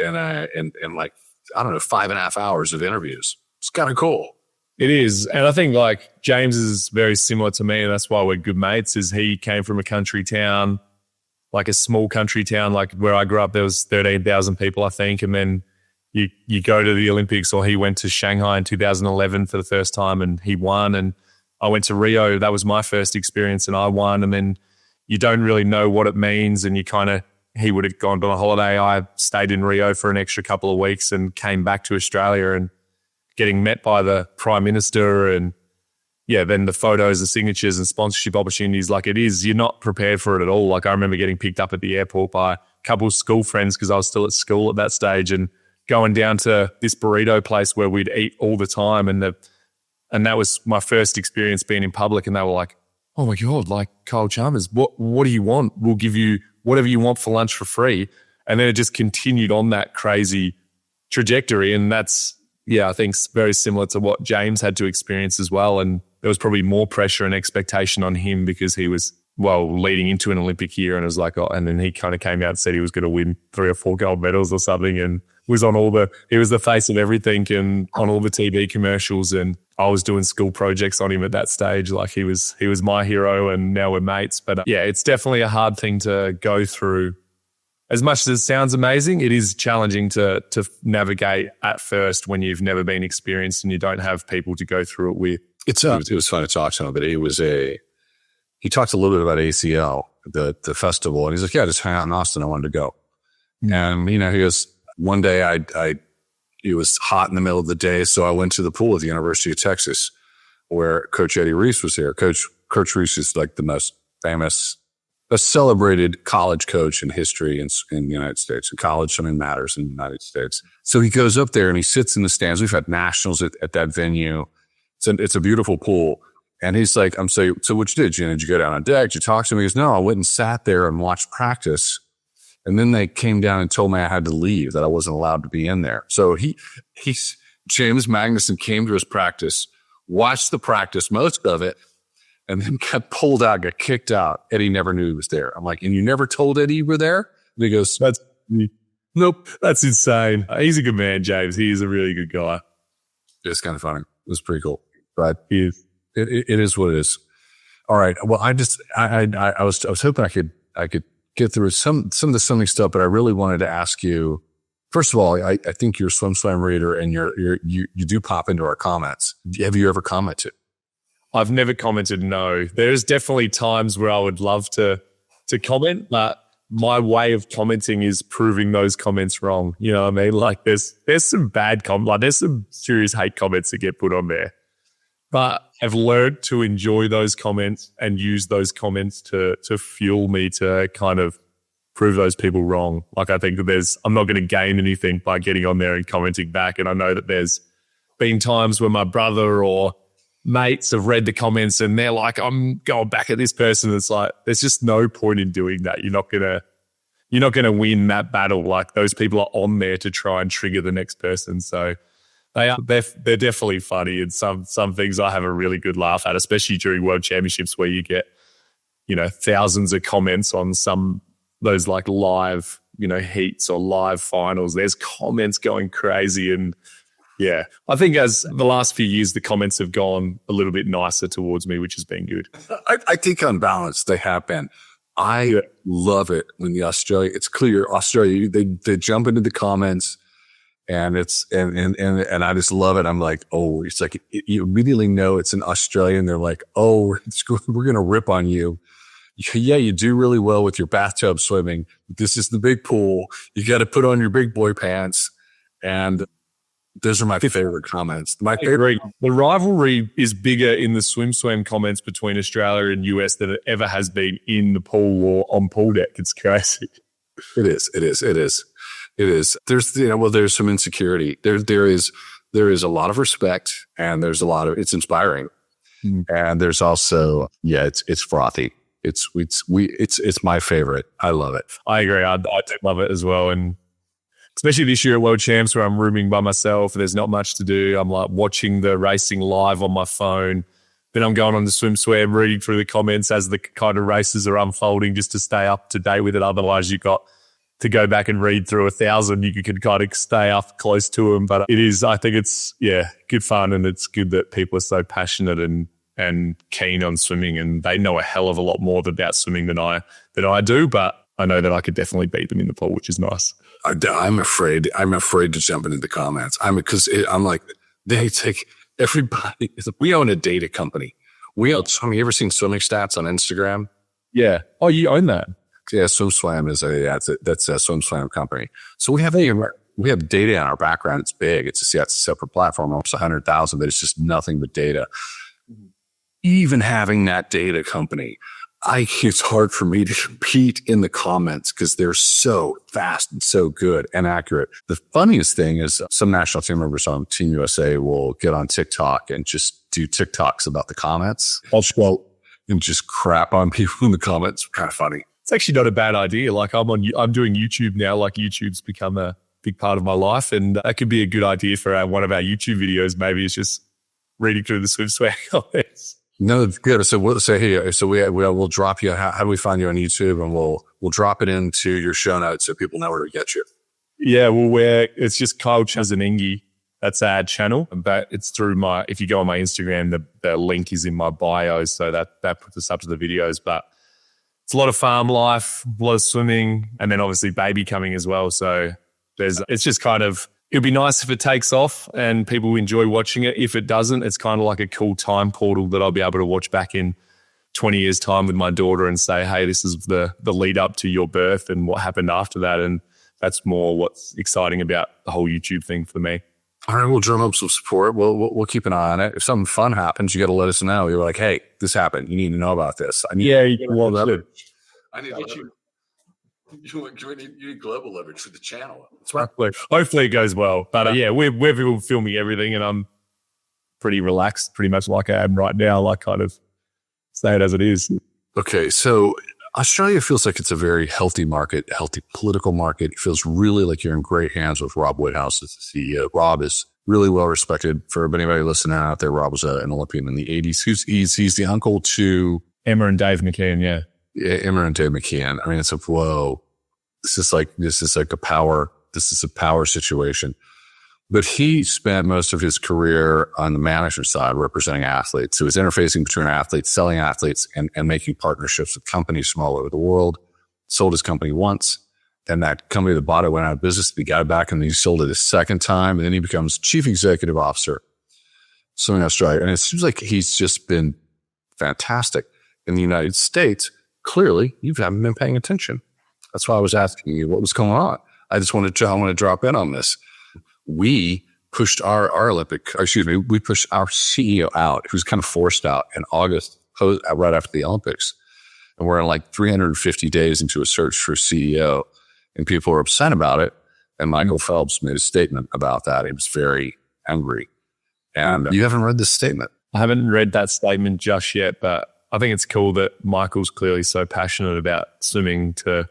like, I don't know, 5.5 hours of interviews. It's kind of cool. It is. And I think like James is very similar to me, and that's why we're good mates, is he came from a country town, like a small country town, like where I grew up, there was 13,000 people, I think. And then you go to the Olympics, or he went to Shanghai in 2011 for the first time and he won. And I went to Rio. That was my first experience and I won. And then you don't really know what it means. And he would have gone on a holiday. I stayed in Rio for an extra couple of weeks and came back to Australia and getting met by the Prime Minister, and yeah, then the photos, the signatures and sponsorship opportunities. Like, it is, you're not prepared for it at all. Like, I remember getting picked up at the airport by a couple of school friends because I was still at school at that stage, and going down to this burrito place where we'd eat all the time. And that was my first experience being in public. And they were like, oh my God, like, Kyle Chalmers, what do you want? We'll give you whatever you want for lunch for free. And then it just continued on that crazy trajectory. And that's, yeah, I think very similar to what James had to experience as well. And there was probably more pressure and expectation on him because he was, leading into an Olympic year, and it was like, and then he kind of came out and said he was going to win 3 or 4 gold medals or something, and was he was the face of everything and on all the TV commercials. And I was doing school projects on him at that stage. Like, he was my hero, and now we're mates. But yeah, it's definitely a hard thing to go through as much as it sounds amazing, it is challenging to navigate at first when you've never been experienced and you don't have people to go through it with. It was fun to talk to him, but he talked a little bit about ACL, the festival, and he's like, yeah, just hang out in Austin. I wanted to go. And, he goes, one day it was hot in the middle of the day, so I went to the pool at the University of Texas where Coach Eddie Reese was there. Coach Reese is like the most famous, a celebrated college coach in history in the United States. And college, something matters in the United States. So he goes up there and he sits in the stands. We've had nationals at that venue. It's a beautiful pool. And he's like, I'm saying, so what you did? Did you go down on deck? Did you talk to me? He goes, no, I went and sat there and watched practice. And then they came down and told me I had to leave, that I wasn't allowed to be in there. So James Magnussen came to his practice, watched the practice, most of it, and then got pulled out, got kicked out. Eddie never knew he was there. I'm like, and you never told Eddie you were there? And he goes, nope, that's insane. He's a good man, James. He is a really good guy. It's kind of funny. It was pretty cool. But he is. It is what it is. All right. Well, I was hoping I could get through some of the swimming stuff, but I really wanted to ask you, first of all, I think you're a swim reader and you do pop into our comments. Have you ever commented? I've never commented, no. There's definitely times where I would love to comment, but my way of commenting is proving those comments wrong. You know what I mean? Like there's some bad comments, like there's some serious hate comments that get put on there. But I've learned to enjoy those comments and use those comments to fuel me to kind of prove those people wrong. Like I think that I'm not going to gain anything by getting on there and commenting back. And I know that there's been times where my brother or mates have read the comments and they're like, I'm going back at this person. It's like, there's just no point in doing that. You're not going to win that battle. Like those people are on there to try and trigger the next person. So they're definitely funny, and some things I have a really good laugh at, especially during World Championships where you get, thousands of comments on those like live, heats or live finals. There's comments going crazy, and yeah, I think as the last few years the comments have gone a little bit nicer towards me, which has been good. I think on balance they have been. I love it when it's clear Australia, they jump into the comments. And it's and I just love it. I'm like, oh, it's like you immediately know it's an Australian. They're like, oh, we're gonna rip on you. Yeah, you do really well with your bathtub swimming. This is the big pool. You got to put on your big boy pants. And those are my favorite comments. My favorite. The rivalry is bigger in the swim comments between Australia and US than it ever has been in the pool or on pool deck. It's crazy. It is. There's some insecurity. There is a lot of respect, and there's a lot of, it's inspiring. And there's also, it's frothy. It's my favorite. I love it. I agree. I do love it as well. And especially this year at World Champs where I'm rooming by myself, there's not much to do. I'm like watching the racing live on my phone. Then I'm going on the swim, reading through the comments as the kind of races are unfolding just to stay up to date with it. Otherwise you've got to go back and read through 1,000, you can kind of stay up close to them. But I think it's, good fun, and it's good that people are so passionate and keen on swimming, and they know a hell of a lot more about swimming than I do, but I know that I could definitely beat them in the pool, which is nice. I'm afraid to jump into the comments. I'm like, they take everybody. We own a data company. Have you ever seen swimming stats on Instagram? Yeah. Oh, you own that? Yeah, SwimSwam that's a SwimSwam company. So we have data in our background. It's big. It's a separate platform, almost 100,000, but it's just nothing but data. Even having that data company, it's hard for me to compete in the comments because they're so fast and so good and accurate. The funniest thing is some national team members on Team USA will get on TikTok and just do TikToks about the comments. And just crap on people in the comments. Kind of funny. It's actually not a bad idea. Like I'm doing YouTube now. Like YouTube's become a big part of my life, and that could be a good idea for one of our YouTube videos. Maybe it's just reading through the SwimSwam comments. No, it's good. So we'll say here. So we'll drop you. How do we find you on YouTube? And we'll drop it into your show notes so people know where to get you. Yeah, it's just Kyle Chazaningi. That's our channel, but it's through if you go on my Instagram, the link is in my bio, so that puts us up to the videos. But it's a lot of farm life, a lot of swimming, and then obviously baby coming as well. So it's just kind of, it'd be nice if it takes off and people enjoy watching it. If it doesn't, it's kind of like a cool time portal that I'll be able to watch back in 20 years' time with my daughter and say, hey, this is the lead up to your birth and what happened after that. And that's more what's exciting about the whole YouTube thing for me. All right, we'll drum up some support. We'll keep an eye on it. If something fun happens, you got to let us know. You're like, hey, this happened. You need to know about this. You need leverage. I need leverage. You need global leverage for the channel. That's right. Hopefully it goes well. But we're filming everything and I'm pretty relaxed, pretty much like I am right now, like kind of say it as it is. Okay, so Australia feels like it's a very healthy market, healthy political market. It feels really like you're in great hands with Rob Woodhouse as the CEO. Rob is really well respected. For anybody listening out there, Rob was an Olympian in the 80s. He's the uncle to Emma and Dave McKeon, yeah. Yeah, Emma and Dave McKeon. I mean, it's like, whoa, this is a power situation. But he spent most of his career on the management side representing athletes. So he was interfacing between athletes, selling athletes, and making partnerships with companies from all over the world. Sold his company once. Then that company that bought it went out of business. He got it back and then he sold it a second time. And then he becomes chief executive officer, Swimming Australia. And it seems like he's just been fantastic. In the United States, clearly you haven't been paying attention. That's why I was asking you what was going on. I want to drop in on this. We pushed we pushed our CEO out, who's kind of forced out in August, right after the Olympics. And we're in like 350 days into a search for a CEO, and people are upset about it. And Michael Phelps made a statement about that. He was very angry. And you haven't read this statement. I haven't read that statement just yet, but I think it's cool that Michael's clearly so passionate about swimming to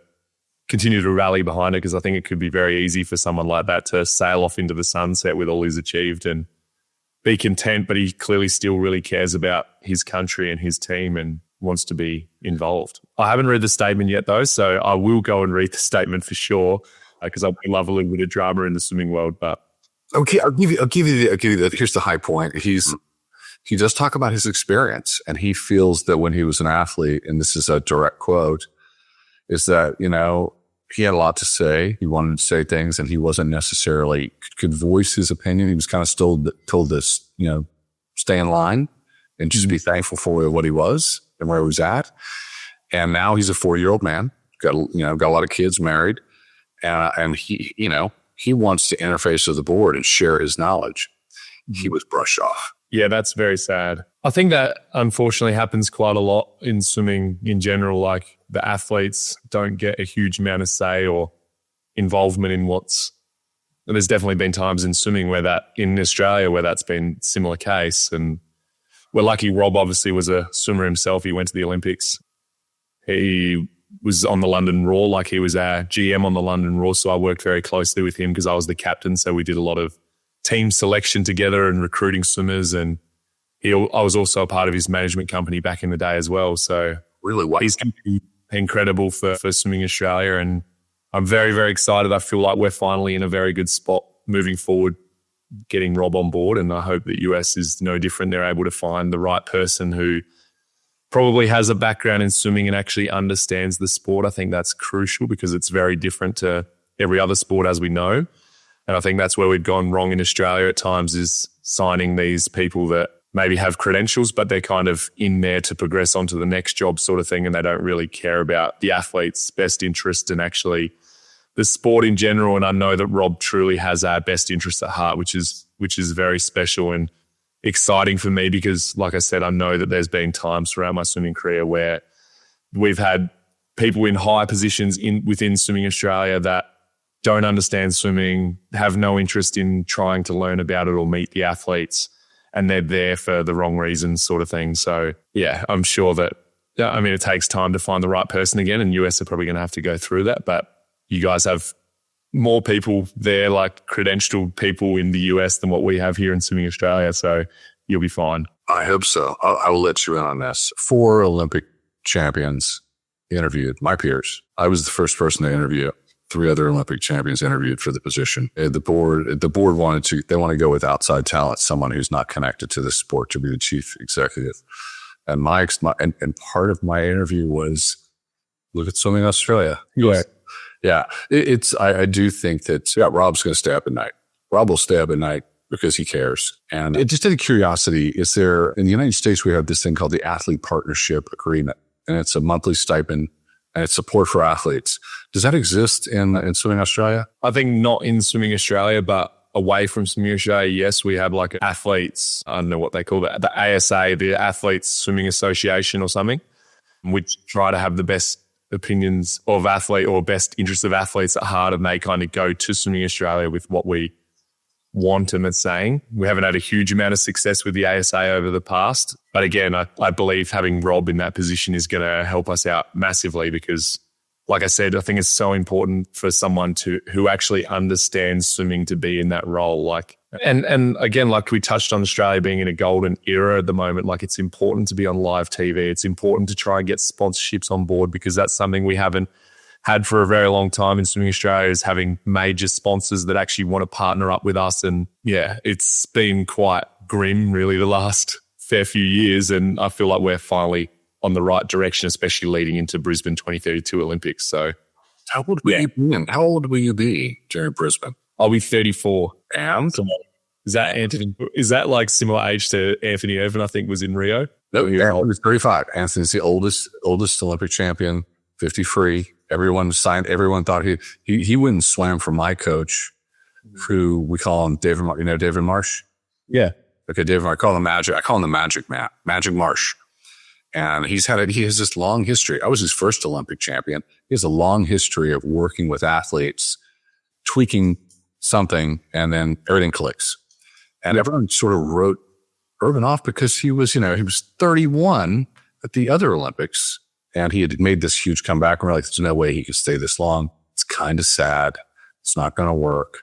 continue to rally behind it, because I think it could be very easy for someone like that to sail off into the sunset with all he's achieved and be content, but he clearly still really cares about his country and his team and wants to be involved. I haven't read the statement yet though, so I will go and read the statement for sure, because I love a little bit of drama in the swimming world. But okay, I'll give you the, here's the high point. He does talk about his experience, and he feels that when he was an athlete, and this is a direct quote, is that, he had a lot to say. He wanted to say things, and he wasn't necessarily could voice his opinion. He was kind of still told to, stay in line and just be thankful for what he was and where he was at. And now he's a 4-year-old man, got a lot of kids, married, and he wants to interface with the board and share his knowledge. He was brushed off. Yeah, that's very sad. I think that unfortunately happens quite a lot in swimming in general. Like the athletes don't get a huge amount of say or involvement in and there's definitely been times in swimming in Australia where that's been a similar case. And we're lucky Rob obviously was a swimmer himself. He went to the Olympics. He was on the London Raw, like he was our GM on the London Raw. So I worked very closely with him because I was the captain. So we did a lot of team selection together and recruiting swimmers, and I was also a part of his management company back in the day as well. So really, he's going to be incredible for Swimming Australia, and I'm very, very excited. I feel like we're finally in a very good spot moving forward, getting Rob on board, and I hope that US is no different. They're able to find the right person who probably has a background in swimming and actually understands the sport. I think that's crucial because it's very different to every other sport, as we know. And I think that's where we've gone wrong in Australia at times, is signing these people that maybe have credentials, but they're kind of in there to progress onto the next job sort of thing. And they don't really care about the athlete's best interest and actually the sport in general. And I know that Rob truly has our best interest at heart, which is very special and exciting for me, because like I said, I know that there's been times throughout my swimming career where we've had people in high positions within Swimming Australia that don't understand swimming, have no interest in trying to learn about it or meet the athletes, and they're there for the wrong reasons sort of thing. So yeah, I'm sure that, it takes time to find the right person again, and US are probably going to have to go through that. But you guys have more people there, like credentialed people in the US, than what we have here in Swimming Australia. So you'll be fine. I hope so. I will let you in on this. 4 Olympic champions interviewed, my peers. I was the first person to interview. 3 other Olympic champions interviewed for the position. The board want to go with outside talent, someone who's not connected to the sport, to be the chief executive. And part of my interview was Look at swimming Australia. Yeah. Yeah. I do think that Rob's going to stay up at night. Rob will stay up at night because he cares. And just out of curiosity, is there, in the United States, we have this thing called the Athlete Partnership Agreement, and it's a monthly stipend and it's support for athletes. Does that exist in Swimming Australia? I think not in Swimming Australia, but away from Swimming Australia, yes, we have like athletes, I don't know what they call that, the ASA, the Athletes Swimming Association or something, which try to have the best opinions of athlete or best interests of athletes at heart, and they kind of go to Swimming Australia with what we want and are saying. We haven't had a huge amount of success with the ASA over the past. But again, I believe having Rob in that position is going to help us out massively because, like I said, I think it's so important for someone who actually understands swimming to be in that role. Like, and again, like we touched on Australia being in a golden era at the moment, like it's important to be on live TV. It's important to try and get sponsorships on board because that's something we haven't had for a very long time in Swimming Australia, is having major sponsors that actually want to partner up with us. And yeah, it's been quite grim really the last fair few years. And I feel like we're finally on the right direction, especially leading into Brisbane 2032 Olympics. So how old will you be during Brisbane? I'll be 34. And? Is that Anthony? Is that like similar age to Anthony Irvin, I think was in Rio? No, he's 35. Anthony's the oldest Olympic champion, 50 free. Everyone thought he wouldn't swim for my coach, who we call him David. You know David Marsh? Yeah. Okay, David. I call him Magic. I call him the Magic Man, Magic Marsh. And he has this long history. I was his first Olympic champion. He has a long history of working with athletes, tweaking something, and then everything clicks. And everyone sort of wrote Irvin off because he was 31 at the other Olympics. And he had made this huge comeback. And we're like, there's no way he could stay this long. It's kind of sad. It's not going to work.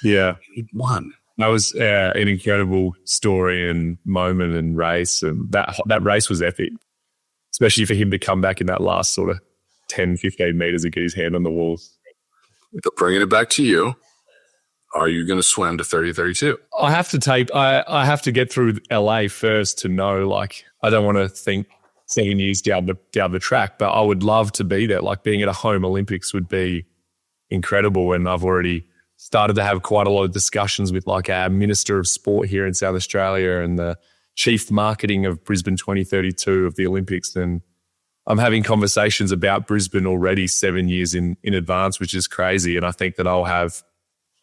Yeah. He won. That was an incredible story and moment and race. And that race was epic, especially for him to come back in that last sort of 10, 15 meters and get his hand on the walls. Bringing it back to you. Are you going to swim to 30-32? I have to get through LA first to know, like, I don't want to think 7 years down the track, but I would love to be there. Like being at a home Olympics would be incredible. And I've already started to have quite a lot of discussions with like our Minister of Sport here in South Australia and the Chief Marketing of Brisbane 2032 of the Olympics. And I'm having conversations about Brisbane already 7 years in advance, which is crazy. And I think that I'll have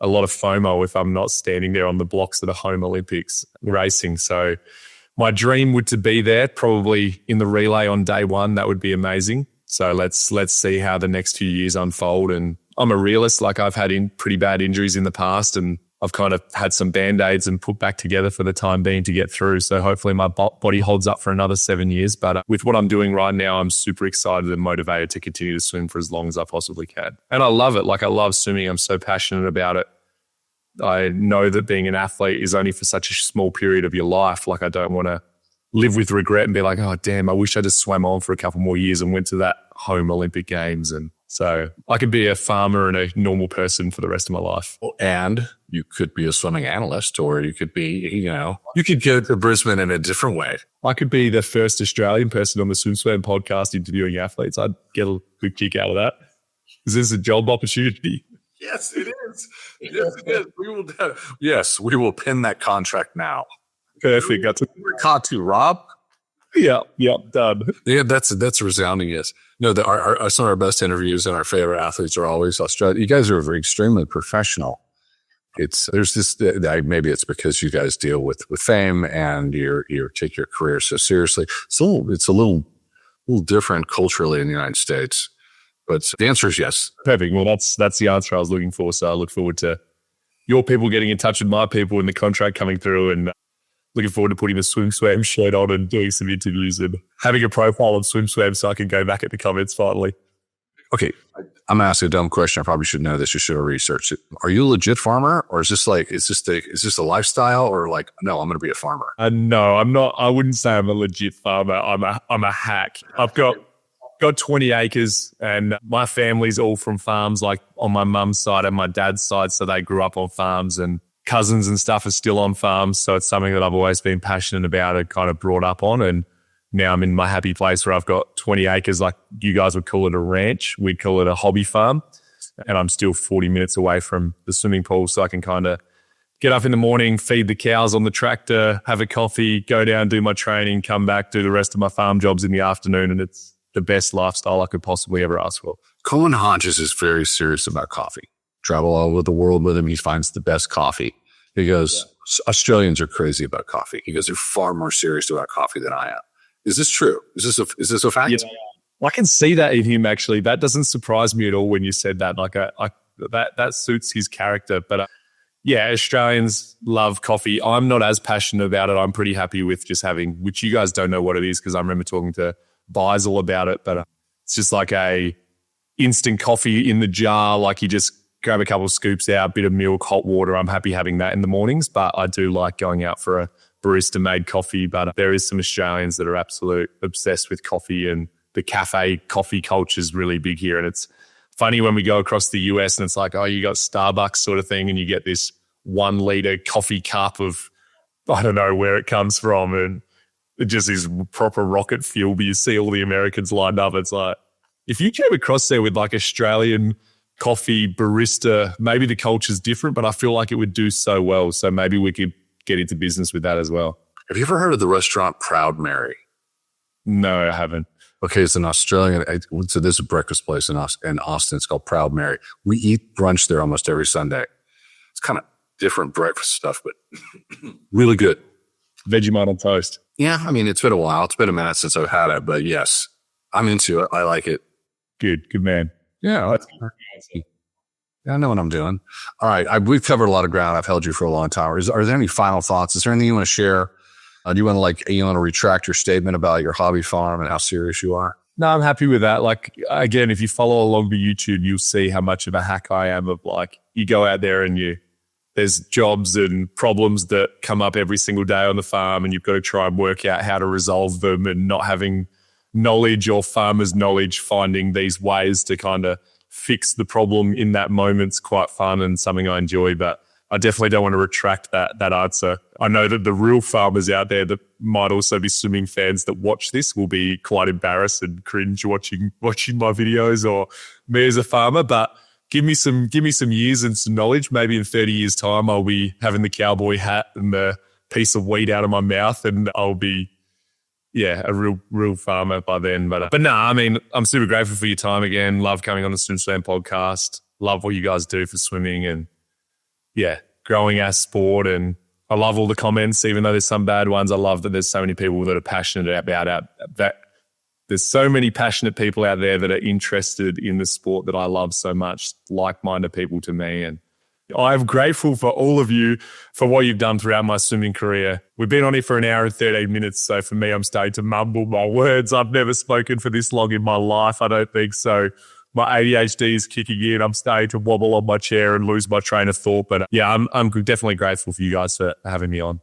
a lot of FOMO if I'm not standing there on the blocks at a home Olympics racing. So my dream would to be there, probably in the relay on day one. That would be amazing. So let's see how the next few years unfold. And I'm a realist. Like I've had pretty bad injuries in the past, and I've kind of had some Band-Aids and put back together for the time being to get through. So hopefully my body holds up for another 7 years. But with what I'm doing right now, I'm super excited and motivated to continue to swim for as long as I possibly can. And I love it. Like I love swimming. I'm so passionate about it. I know that being an athlete is only for such a small period of your life. Like I don't want to live with regret and be like, oh, damn, I wish I just swam on for a couple more years and went to that home Olympic Games. And so I could be a farmer and a normal person for the rest of my life. And you could be a swimming analyst, or you could be, you could go to Brisbane in a different way. I could be the first Australian person on the SwimSwam podcast interviewing athletes. I'd get a good kick out of that. Is this a job opportunity? Yes, it is. Yes, it is. We will pin that contract now. Perfect. We're caught to Rob. Yeah, done. Yeah, that's a resounding yes. No, some of our best interviews and our favorite athletes are always Australia. You guys are extremely professional. There's this maybe it's because you guys deal with fame and you take your career so seriously. So it's a little different culturally in the United States. But the answer is yes. Perfect. Well, that's the answer I was looking for. So I look forward to your people getting in touch with my people and the contract coming through, and looking forward to putting the SwimSwam shirt on and doing some interviews and having a profile on SwimSwam so I can go back at the comments finally. Okay. I'm going to ask you a dumb question. I probably should know this. You should have researched it. Are you a legit farmer, or is this a lifestyle, or like, no, I'm going to be a farmer? No, I'm not. I wouldn't say I'm a legit farmer. I'm a hack. I've got 20 acres, and my family's all from farms, like on my mum's side and my dad's side. So they grew up on farms, and cousins and stuff are still on farms. So it's something that I've always been passionate about and kind of brought up on. And now I'm in my happy place where I've got 20 acres, like you guys would call it a ranch. We'd call it a hobby farm. And I'm still 40 minutes away from the swimming pool. So I can kind of get up in the morning, feed the cows on the tractor, have a coffee, go down, do my training, come back, do the rest of my farm jobs in the afternoon. And it's the best lifestyle I could possibly ever ask for. Colin Hodges is very serious about coffee. Travel all over the world with him. He finds the best coffee. He goes, Australians are crazy about coffee. He goes, they're far more serious about coffee than I am. Is this true? Is this a fact? Yeah. I can see that in him, actually. That doesn't surprise me at all when you said that. Like, that suits his character. But yeah, Australians love coffee. I'm not as passionate about it. I'm pretty happy with just having, which you guys don't know what it is because I remember talking to Beisel about it, but it's just like a instant coffee in the jar. Like you just grab a couple of scoops out, bit of milk, hot water. I'm happy having that in the mornings, but I do like going out for a barista-made coffee. But there is some Australians that are absolute obsessed with coffee, and the cafe coffee culture is really big here. And it's funny when we go across the US and it's like, oh, you got Starbucks sort of thing and you get this 1 liter coffee cup of, I don't know where it comes from. And it just is proper rocket fuel. But you see all the Americans lined up. It's like, if you came across there with like Australian coffee barista, maybe the culture's different, but I feel like it would do so well. So maybe we could get into business with that as well. Have you ever heard of the restaurant Proud Mary? No, I haven't. Okay, it's an Australian. So there's a breakfast place in Austin. It's called Proud Mary. We eat brunch there almost every Sunday. It's kind of different breakfast stuff, but really good. Vegemite on toast. Yeah, I mean, it's been a while. It's been a minute since I've had it, but yes, I'm into it. I like it. Good man. Yeah, I know what I'm doing. All right, we've covered a lot of ground. I've held you for a long time. Are there any final thoughts? Is there anything you want to share? Do you want to retract your statement about your hobby farm and how serious you are? No, I'm happy with that. Like, again, if you follow along the YouTube, you'll see how much of a hack I am of like, you go out there and there's jobs and problems that come up every single day on the farm and you've got to try and work out how to resolve them, and not having knowledge or farmers' knowledge, finding these ways to kind of fix the problem in that moment's quite fun and something I enjoy. But I definitely don't want to retract that answer. I know that the real farmers out there that might also be swimming fans that watch this will be quite embarrassed and cringe watching my videos or me as a farmer. But give me some years and some knowledge. Maybe in 30 years' time, I'll be having the cowboy hat and the piece of weed out of my mouth, and I'll be, a real farmer by then. But no, I mean, I'm super grateful for your time again. Love coming on the Swim Slam podcast. Love what you guys do for swimming and growing our sport. And I love all the comments, even though there's some bad ones. I love that there's so many people that are passionate about that. There's so many passionate people out there that are interested in the sport that I love so much, like-minded people to me. And I'm grateful for all of you for what you've done throughout my swimming career. We've been on here for an hour and 13 minutes. So for me, I'm starting to mumble my words. I've never spoken for this long in my life, I don't think so. My ADHD is kicking in. I'm starting to wobble on my chair and lose my train of thought. But yeah, I'm definitely grateful for you guys for having me on.